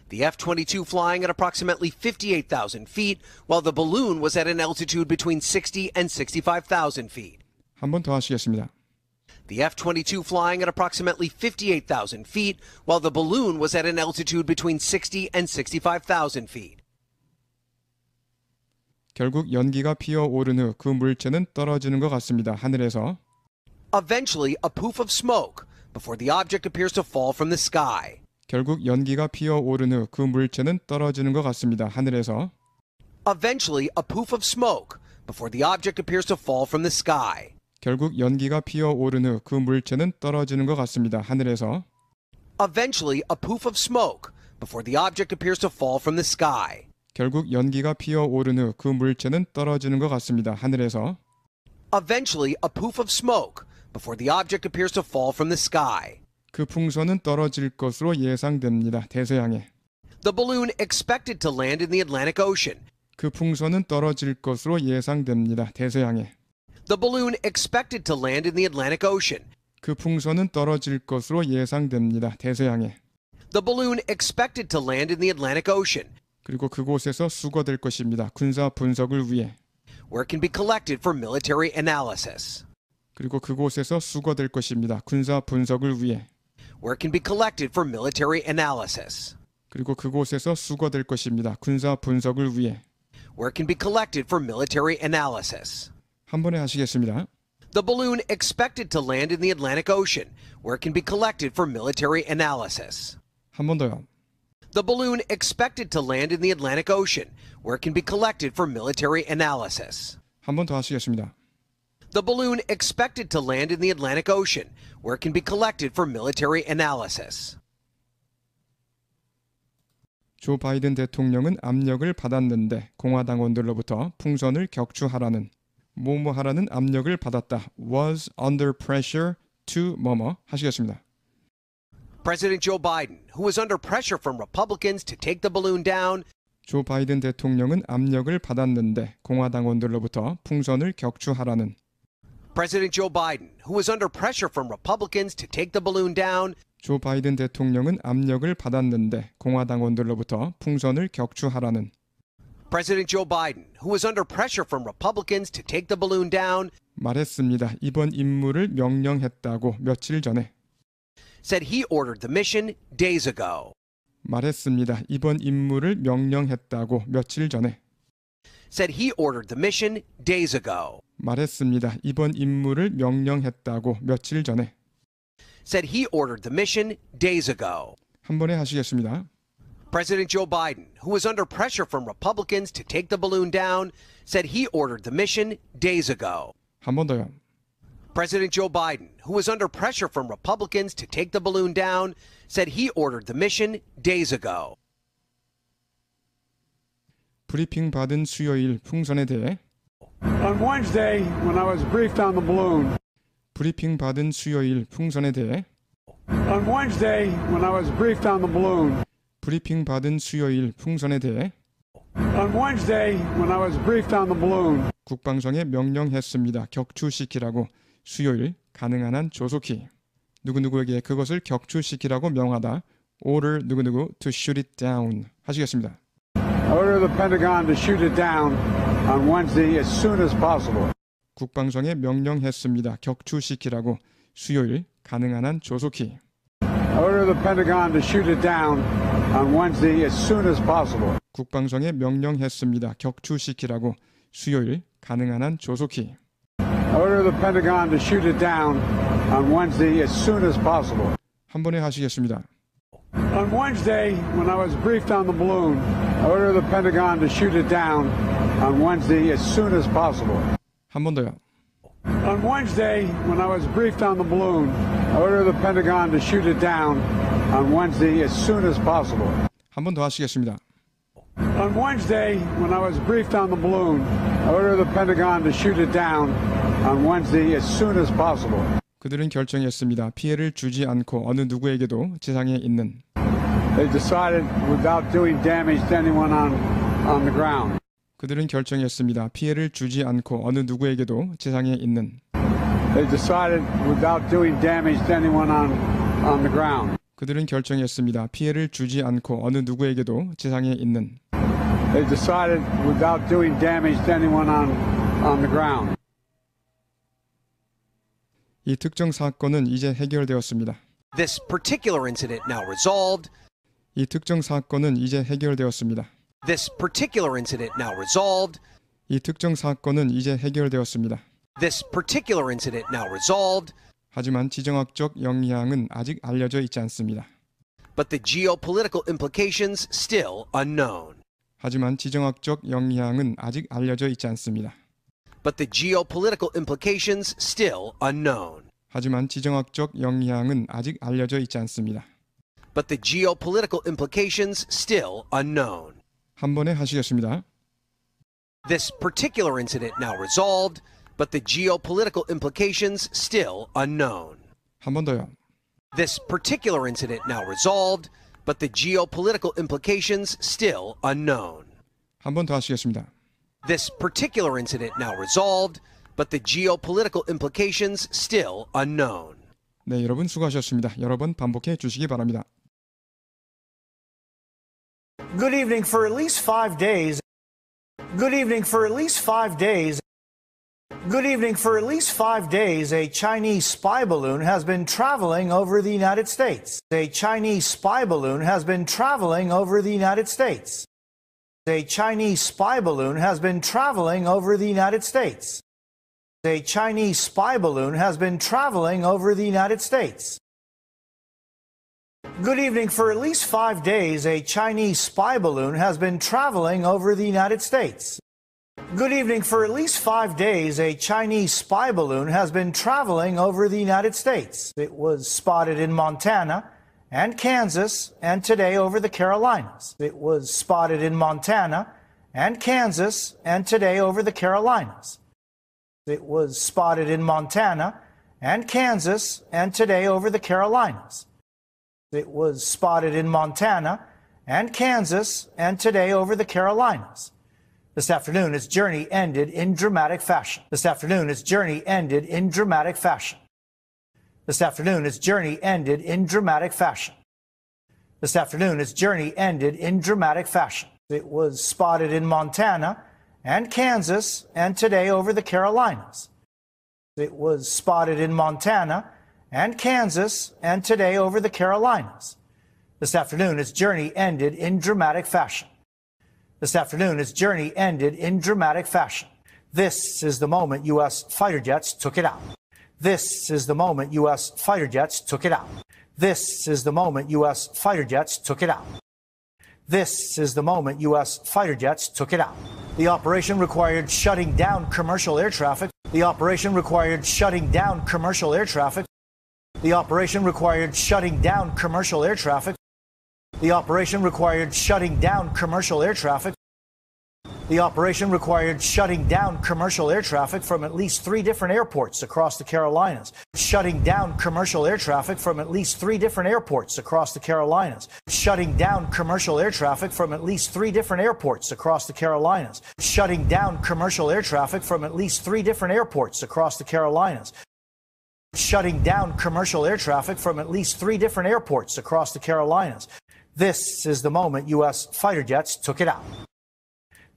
The F-22 flying at approximately 58,000 feet, while the balloon was at an altitude between 60 and 65,000 feet. 한 번 더 하시겠습니다. The F-22 flying at approximately 58,000 feet, while the balloon was at an altitude between 60 and 65,000 feet. 결국 연기가 피어오른 후 그 물체는 떨어지는 것 같습니다. 하늘에서. Eventually, a poof of smoke before the object appears to fall from the sky. 결국 연기가 피어오른 후 그 물체는 떨어지는 것 같습니다. 하늘에서. Eventually, a poof of smoke before the object appears to fall from the sky. 결국 연기가 피어오른 후 그 물체는 떨어지는 것 같습니다. 하늘에서. Eventually, a poof of smoke before the object appears to fall from the sky. 결국 연기가 피어오른 후 그 물체는 떨어지는 것 같습니다. 하늘에서. Eventually, a poof of smoke before the object appears to fall from the sky. 그 풍선은 떨어질 것으로 예상됩니다. 대서양에. The balloon expected to land in the Atlantic Ocean. 그 풍선은 떨어질 것으로 예상됩니다. 대서양에. The balloon expected to land in the Atlantic Ocean. 그 풍선은 떨어질 것으로 예상됩니다. 대서양에. The balloon expected to land in the Atlantic Ocean. 그리고 그곳에서 수거될 것입니다. 군사 분석을 위해. where it can be collected for military analysis. 그리고 그곳에서 수거될 것입니다. 군사 분석을 위해. where it can be collected for military analysis. 그리고 그곳에서 수거될 것입니다. 군사 분석을 위해. where it can be collected for military analysis. 한 번에 하시겠습니다. The balloon expected to land in the Atlantic Ocean, where it can be collected for military analysis. 한 번 더요. The balloon expected to land in the Atlantic Ocean, where it can be collected for military analysis. 한 번 더 하시겠습니다. The balloon expected to land in the Atlantic Ocean, where it can be collected for military analysis. 조 바이든 대통령은 압력을 받았는데 공화당원들로부터 풍선을 격추하라는 뭐뭐하라는 압력을 받았다. was under pressure to 뭐뭐 하시겠습니다. President Joe Biden, who was under pressure from Republicans to take the balloon down, 조 바이든 대통령은 압력을 받았는데 공화당원들로부터 풍선을 격추하라는 President Joe Biden, who was under pressure from Republicans to take the balloon down, 조 바이든 대통령은 압력을 받았는데 공화당원들로부터 풍선을 격추하라는 President Joe Biden, who was under pressure from Republicans to take the balloon down, 말했습니다. 이번 임무를 명령했다고 며칠 전에 said he ordered the mission days ago. 말했습니다. 이번 임무를 명령했다고 며칠 전에 said he ordered the mission days ago. 말했습니다. 이번 임무를 명령했다고 며칠 전에 said he ordered the mission days ago. 한 번에 하시겠습니다. President Joe Biden, who was under pressure from Republicans to take the balloon down, said he ordered the mission days ago. 한 번 더요. President Joe Biden, who was under pressure from Republicans to take the balloon down, said he ordered the mission days ago. 브리핑 받은 수요일 풍선에 대해 On Wednesday, when I was briefed on the balloon, 브리핑 받은 수요일 풍선에 대해 on Wednesday, when I was briefed on the balloon, 브리핑 받은 수요일 풍선에 대해 on Wednesday, when I was briefed on the balloon, 국방청에 명령했습니다. 격추시키라고 수요일 가능한 한 조속히 누구누구에게 그것을 격추시키라고 명하다. order 누구누구 to shoot it down 하시겠습니다. Order the Pentagon to shoot it down on Wednesday as soon as possible. 국방청에 명령했습니다. 격추시키라고 수요일 가능한 한 조속히. Order the Pentagon to shoot it down on Wednesday as soon as possible. 국방청에 명령했습니다. 격추시키라고 수요일 가능한 한 조속히. Order the Pentagon to shoot it down on Wednesday as soon as possible. 한 번에 하시겠습니다. On Wednesday, when I was briefed on the balloon, I ordered the Pentagon to shoot it down on Wednesday as soon as possible. 한 번 더요. On Wednesday, when I was briefed on the balloon, I ordered the Pentagon to shoot it down on Wednesday as soon as possible. 한 번 더 하시겠습니다. On Wednesday, when I was briefed on the balloon, I ordered the Pentagon to shoot it down on Wednesday as soon as possible. 그들은 결정했습니다. 피해를 주지 않고 어느 누구에게도 지상에 있는. They decided without doing damage to anyone on the ground. 그들은 결정했습니다. 피해를 주지 않고 어느 누구에게도 지상에 있는. They decided without doing damage to anyone on the ground. 그들은 결정했습니다. 피해를 주지 않고 어느 누구에게도 지상에 있는. They decided without doing damage to anyone on the ground. 이 특정 사건은 이제 해결되었습니다. This particular incident now resolved. 이 특정 사건은 이제 해결되었습니다. This particular incident now resolved. 이 특정 사건은 이제 해결되었습니다. This particular incident now resolved. 하지만 지정학적 영향은 아직 알려져 있지 않습니다. But the geopolitical implications still unknown. 하지만 지정학적 영향은 아직 알려져 있지 않습니다. But the geopolitical implications still unknown. 하지만 지정학적 영향은 아직 알려져 있지 않습니다. But the geopolitical implications still unknown. 한 번에 하시겠습니다. This particular incident now resolved, but the geopolitical implications still unknown. 한 번 더요. This particular incident now resolved, but the geopolitical implications still unknown. 한 번 더 하시겠습니다. This particular incident now resolved, but the geopolitical implications still unknown. 네, 여러분 수고하셨습니다. 여러 번 반복해 주시기 바랍니다. Good evening. For at least 5 days. Good evening. For at least 5 days. Good evening. For at least 5 days, a Chinese spy balloon has been traveling over the United States. A Chinese spy balloon has been traveling over the United States. A Chinese spy balloon has been traveling over the United States. A Chinese spy balloon has been traveling over the United States. Good evening. For at least 5 days, a Chinese spy balloon has been traveling over the United States. Good evening. For at least 5 days, a Chinese spy balloon has been traveling over the United States. It was spotted in Montana and Kansas, and today over the Carolinas. It was spotted in Montana and Kansas, and today over the Carolinas. It was spotted in Montana and Kansas, and today over the Carolinas. It was spotted in Montana and Kansas, and today over the Carolinas. This afternoon, its journey ended in dramatic fashion. This afternoon, its journey ended in dramatic fashion. This afternoon, its journey ended in dramatic fashion. This afternoon, its journey ended in dramatic fashion. It was spotted in Montana and Kansas, and today over the Carolinas. It was spotted in Montana and Kansas, and today over the Carolinas. This afternoon, its journey ended in dramatic fashion. This afternoon, its journey ended in dramatic fashion. This is the moment U.S. fighter jets took it out. This is the moment U.S. fighter jets took it out. This is the moment U.S. fighter jets took it out. This is the moment U.S. fighter jets took it out. The operation required shutting down commercial air traffic. The operation required shutting down commercial air traffic. The operation required shutting down commercial air traffic. The operation required shutting down commercial air traffic. The operation required shutting down commercial air traffic from at least 3 different airports across the Carolinas. Shutting down commercial air traffic from at least 3 different airports across the Carolinas. Shutting down commercial air traffic from at least 3 different airports across the Carolinas. Shutting down commercial air traffic from at least 3 different airports across the Carolinas. shutting down commercial air traffic from at least 3 different airports across the Carolinas. This is the moment U.S. fighter jets took it out.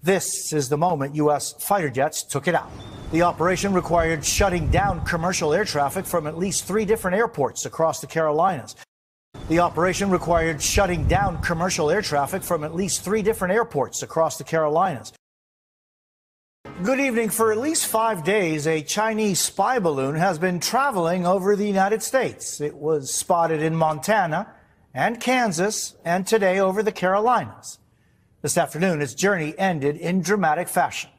This is the moment U.S. fighter jets took it out. The operation required shutting down commercial air traffic from at least 3 different airports across the Carolinas. The operation required shutting down commercial air traffic from at least 3 different airports across the Carolinas. Good evening. For at least 5 days, a Chinese spy balloon has been traveling over the United States. It was spotted in Montana and Kansas, and today over the Carolinas. This afternoon, its journey ended in dramatic fashion.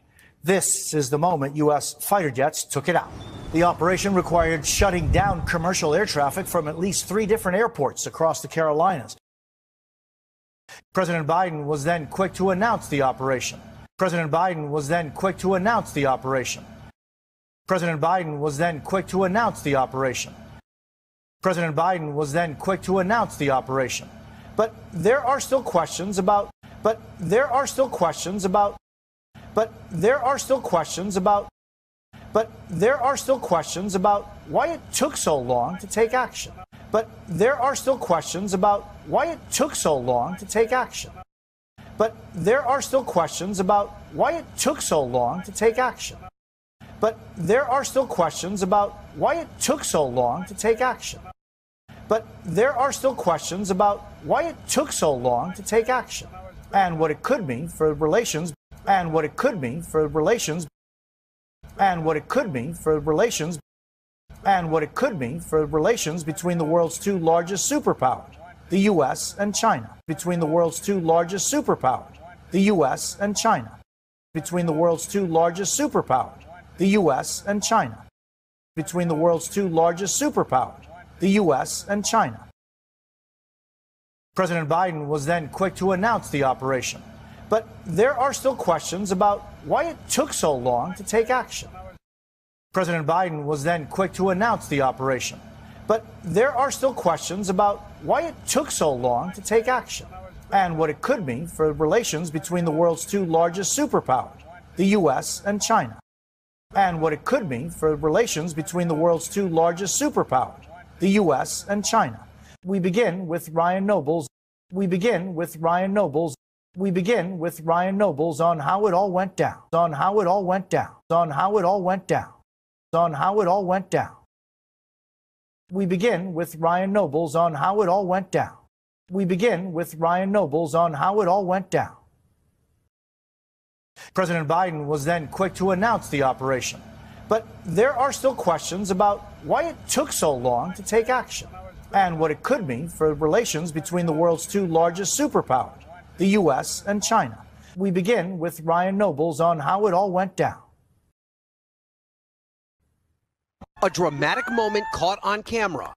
This is the moment U.S. fighter jets took it out. The operation required shutting down commercial air traffic from at least 3 different airports across the Carolinas. President Biden was then quick to announce the operation. President Biden was then quick to announce the operation. President Biden was then quick to announce the operation. President Biden was then quick to announce the operation. But there are still questions about why it took so long to take action. But there are still questions about why it took so long to take action. But there are still questions about why it took so long to take action. But there are still questions about why it took so long to take action. But there are still questions about why it took so long to take action, and what it could mean for relations, and what it could mean for relations, and what it could mean for relations, and what it could mean for relations between the world's 2 largest superpowers, the U.S. and China. Between the world's 2 largest superpowers, the U.S. and China. Between the world's 2 largest superpowers, the U.S. and China. Between the world's 2 largest superpowers, the U.S. and China. President Biden was then quick to announce the operation. But there are still questions about why it took so long to take action. President Biden was then quick to announce the operation. But there are still questions about why it took so long to take action, and what it could mean for relations between the world's 2 largest superpowers, the U.S. and China. And what it could mean for relations between the world's 2 largest superpowers, the U.S. and China. We begin with Ryan Nobles. We begin with Ryan Nobles. We begin with Ryan Nobles on how it all went down. On how it all went down. On how it all went down. On how it all went down. We begin with Ryan Nobles on how it all went down. We begin with Ryan Nobles on how it all went down. President Biden was then quick to announce the operation. But there are still questions about why it took so long to take action, and what it could mean for relations between the world's 2 largest superpowers, the U.S. and China. We begin with Ryan Nobles on how it all went down. A dramatic moment caught on camera.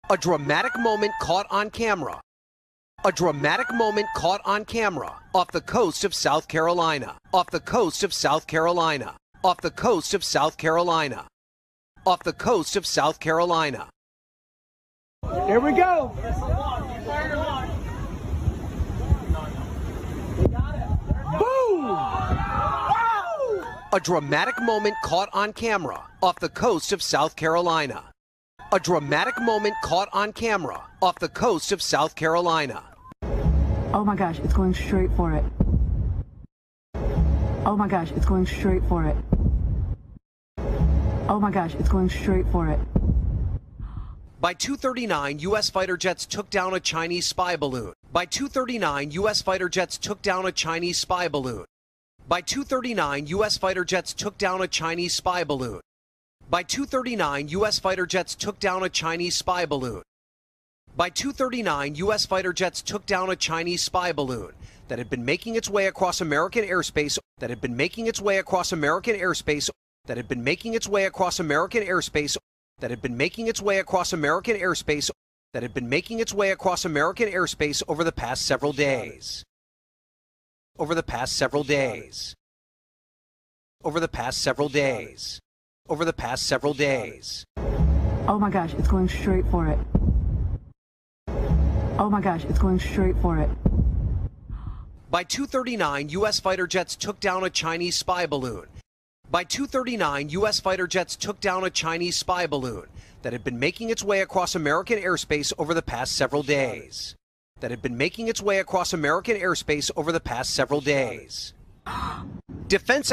A dramatic moment caught on camera. A dramatic moment caught on camera off the coast of South Carolina. Off the coast of South Carolina. Off the coast of South Carolina. Off the coast of South Carolina. Here we go. Boom! A dramatic moment caught on camera off the coast of South Carolina. A dramatic moment caught on camera off the coast of South Carolina. Oh my gosh, it's going straight for it. Oh my gosh, it's going straight for it. Oh my gosh, it's going straight for it. By 2:39, U.S. fighter jets took down a Chinese spy balloon. By 2:39, U.S. fighter jets took down a Chinese spy balloon. By 2:39, U.S. fighter jets took down a Chinese spy balloon. By 2:39, U.S. fighter jets took down a Chinese spy balloon. By 2:39, U.S. fighter jets took down a Chinese spy balloon that had been making its way across American airspace, that had been making its way across American airspace, that had been making its way across American airspace, that had been making its way across American airspace, that had been making its way across American airspace over the past several days. Over the past several days. Over the past several days. Over the past several days. Oh my gosh, it's going straight for it. Oh my gosh, it's going straight for it. By 2:39, U.S. fighter jets took down a Chinese spy balloon. By 2:39, U.S. fighter jets took down a Chinese spy balloon that had been making its way across American airspace over the past several days. Defense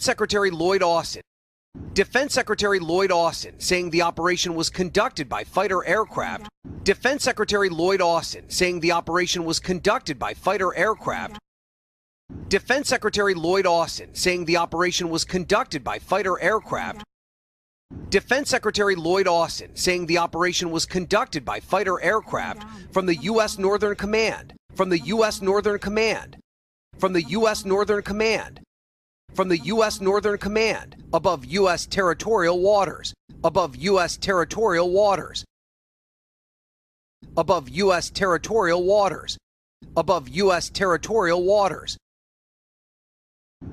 Secretary Lloyd Austin. Defense Secretary Lloyd Austin saying the operation was conducted by fighter aircraft. Defense Secretary Lloyd Austin saying the operation was conducted by fighter aircraft. Defense Secretary Lloyd Austin saying the operation was conducted by fighter aircraft. Defense Secretary Lloyd Austin saying the operation was conducted by fighter aircraft from the U.S. Northern Command. From the U.S. Northern Command. From the U.S. Northern Command. From the U.S. Northern Command, above U.S. territorial waters, above U.S. territorial waters, above U.S. territorial waters, above U.S. territorial waters.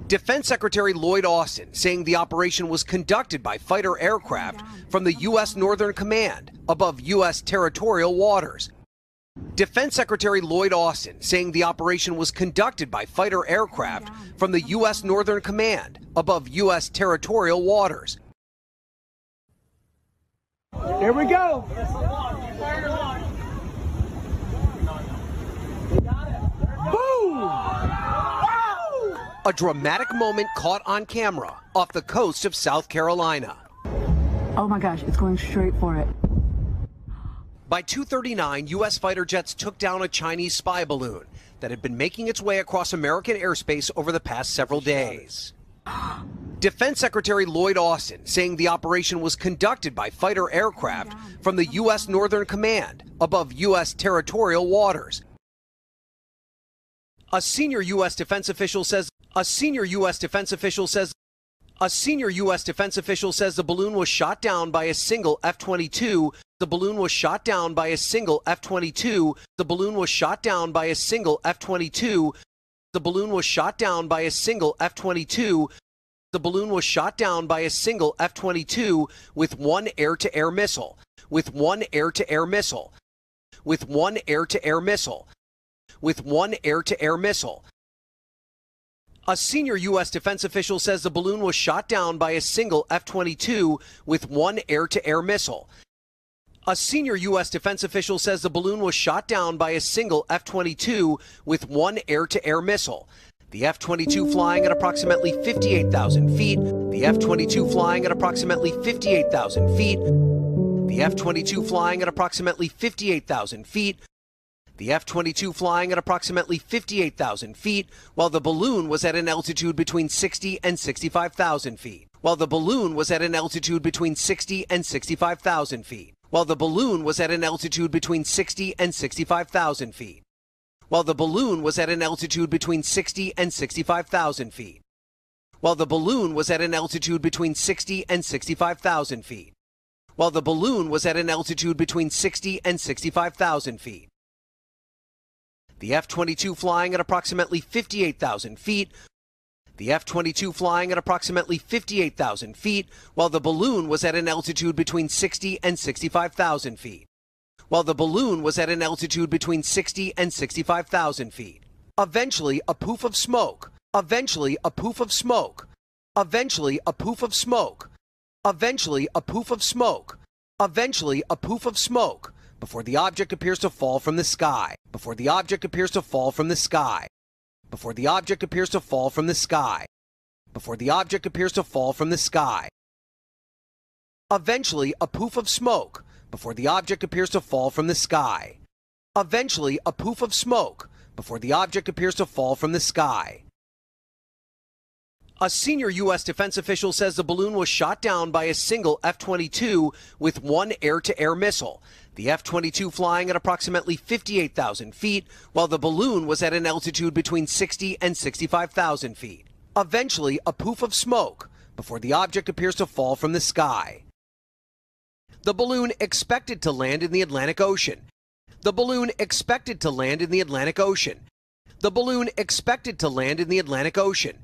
Defense Secretary Lloyd Austin saying the operation was conducted by fighter aircraft from the U.S. Northern Command, above U.S. territorial waters. Defense Secretary Lloyd Austin saying the operation was conducted by fighter aircraft from the U.S. Northern Command above U.S. territorial waters. Here we go. Boom! A dramatic moment caught on camera off the coast of South Carolina. Oh my gosh, it's going straight for it. By 2:39, U.S. fighter jets took down a Chinese spy balloon that had been making its way across American airspace over the past several days. Defense Secretary Lloyd Austin saying the operation was conducted by fighter aircraft from the U.S. Northern Command above U.S. territorial waters. A senior U.S. defense official says the balloon was shot down by a single F-22. The balloon was shot down by a single F-22. The balloon was shot down by a single F-22. The balloon was shot down by a single F-22. The balloon was shot down by a single F-22 with one air-to-air missile. With one air-to-air missile. With one air-to-air missile. With one air-to-air missile. A senior U.S. defense official says the balloon was shot down by a single F-22 with one air-to-air missile. A senior U.S. defense official says the balloon was shot down by a single F-22 with one air-to-air missile. The F-22 flying at approximately 58,000 feet. The F-22 flying at approximately 58,000 feet. The F-22 flying at approximately 58,000 feet. The F-22 flying at approximately 58,000 feet, while the balloon was at an altitude between 60 and 65,000 feet. While the balloon was at an altitude between 60 and 65,000 feet. While the balloon was at an altitude between 60 and 65,000 feet. While the balloon was at an altitude between 60 and 65,000 feet. While the balloon was at an altitude between 60 and 65,000 feet. While the balloon was at an altitude between 60 and 65,000 feet. The F-22 flying at approximately 58,000 feet. The F-22 flying at approximately 58,000 feet, while the balloon was at an altitude between 60 and 65,000 feet. While the balloon was at an altitude between 60 and 65,000 feet. Eventually, a poof of smoke. Eventually, a poof of smoke. Eventually, a poof of smoke. Eventually, a poof of smoke. Eventually, a poof of smoke. Before the object appears to fall from the sky. Before the object appears to fall from the sky. Before the object appears to fall from the sky. Before the object appears to fall from the sky. Eventually, a poof of smoke. Before the object appears to fall from the sky. Eventually, a poof of smoke. Before the object appears to fall from the sky. A senior U.S. defense official says the balloon was shot down by a single F-22 with one air-to-air missile. The F-22 flying at approximately 58,000 feet, while the balloon was at an altitude between 60 and 65,000 feet. Eventually, a poof of smoke before the object appears to fall from the sky. The balloon expected to land in the Atlantic Ocean. The balloon expected to land in the Atlantic Ocean. The balloon expected to land in the Atlantic Ocean.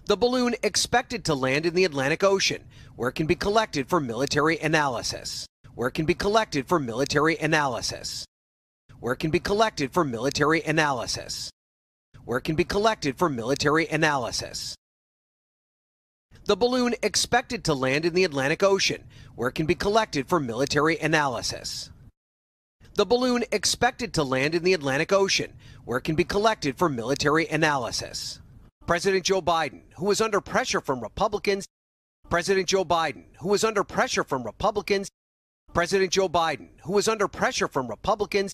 The balloon expected to land in the Atlantic Ocean, where it can be collected for military analysis. Where it can be collected for military analysis. Where it can be collected for military analysis. Where it can be collected for military analysis. The balloon expected to land in the Atlantic Ocean, where it can be collected for military analysis. The balloon expected to land in the Atlantic Ocean, where it can be collected for military analysis. President Joe Biden, who was under pressure from Republicans, President Joe Biden, who was under pressure from Republicans, President Joe Biden, who was under pressure from Republicans,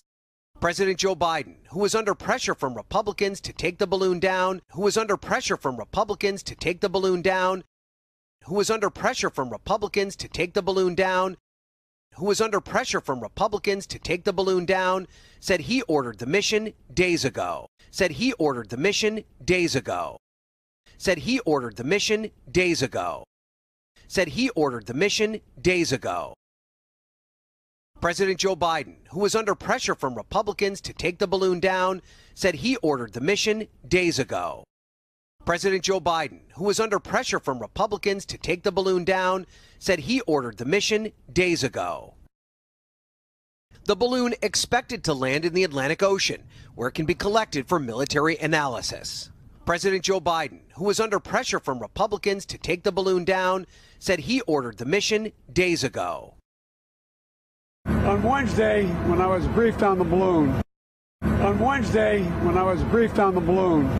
President Joe Biden, who was under pressure from Republicans to take the balloon down, who was under pressure from Republicans to take the balloon down, who was under pressure from Republicans to take the balloon down, who was under pressure from Republicans to take the balloon down, said he ordered the mission days ago. Said he ordered the mission days ago. Said he ordered the mission days ago. Said he ordered the mission days ago. President Joe Biden, who was under pressure from Republicans to take the balloon down, said he ordered the mission days ago. President Joe Biden, who was under pressure from Republicans to take the balloon down, said he ordered the mission days ago. The balloon expected to land in the Atlantic Ocean, where it can be collected for military analysis. President Joe Biden, who was under pressure from Republicans to take the balloon down, said he ordered the mission days ago. On Wednesday, when I was briefed on the balloon, on Wednesday, when I was briefed on the balloon,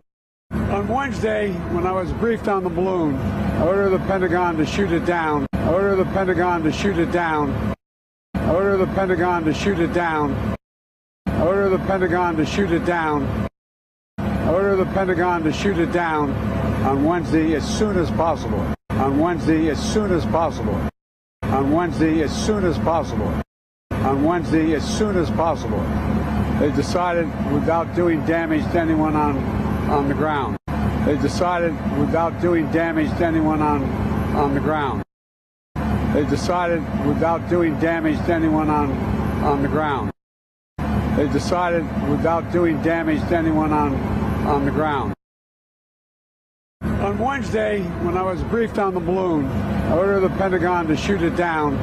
on Wednesday, when I was briefed on the balloon, I ordered the Pentagon to shoot it down. I ordered the Pentagon to shoot it down. I ordered the Pentagon to shoot it down. I ordered the Pentagon to shoot it down. I ordered the Pentagon to shoot it down on Wednesday as soon as possible. On Wednesday as soon as possible. On Wednesday as soon as possible. On Wednesday as soon as possible. They decided without doing damage to anyone on the ground. They decided without doing damage to anyone on the ground. They decided without doing damage to anyone on the ground. They decided without doing damage to anyone on the ground. On Wednesday, when I was briefed on the balloon, I ordered the Pentagon to shoot it down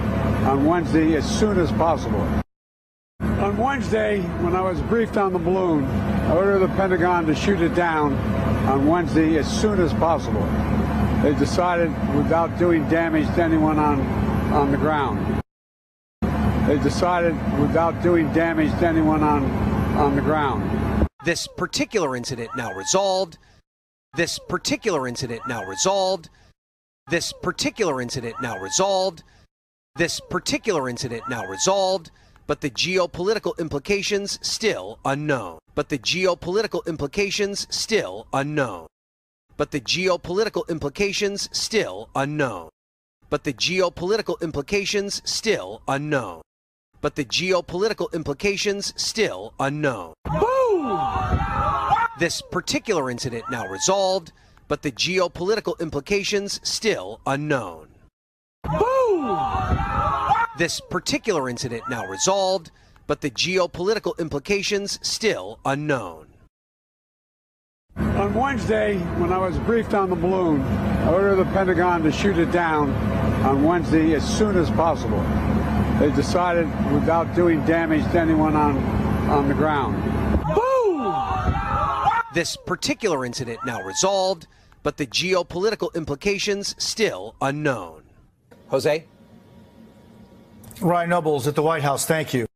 on Wednesday as soon as possible. On Wednesday, when I was briefed on the balloon, I ordered the Pentagon to shoot it down on Wednesday as soon as possible. They decided without doing damage to anyone on the ground. They decided without doing damage to anyone on the ground. This particular incident now resolved. This particular incident now resolved. This particular incident now resolved. This particular incident now resolved. But the geopolitical implications still unknown. But the geopolitical implications still unknown. But the geopolitical implications still unknown. But the geopolitical implications still unknown. But the geopolitical implications still unknown. Boom! This particular incident now resolved, but the geopolitical implications still unknown. Boom! This particular incident now resolved, but the geopolitical implications still unknown. On Wednesday, when I was briefed on the balloon, I ordered the Pentagon to shoot it down on Wednesday as soon as possible. They decided without doing damage to anyone on the ground. Boom! This particular incident now resolved, but the geopolitical implications still unknown. Jose? Ryan Nobles at the White House, thank you.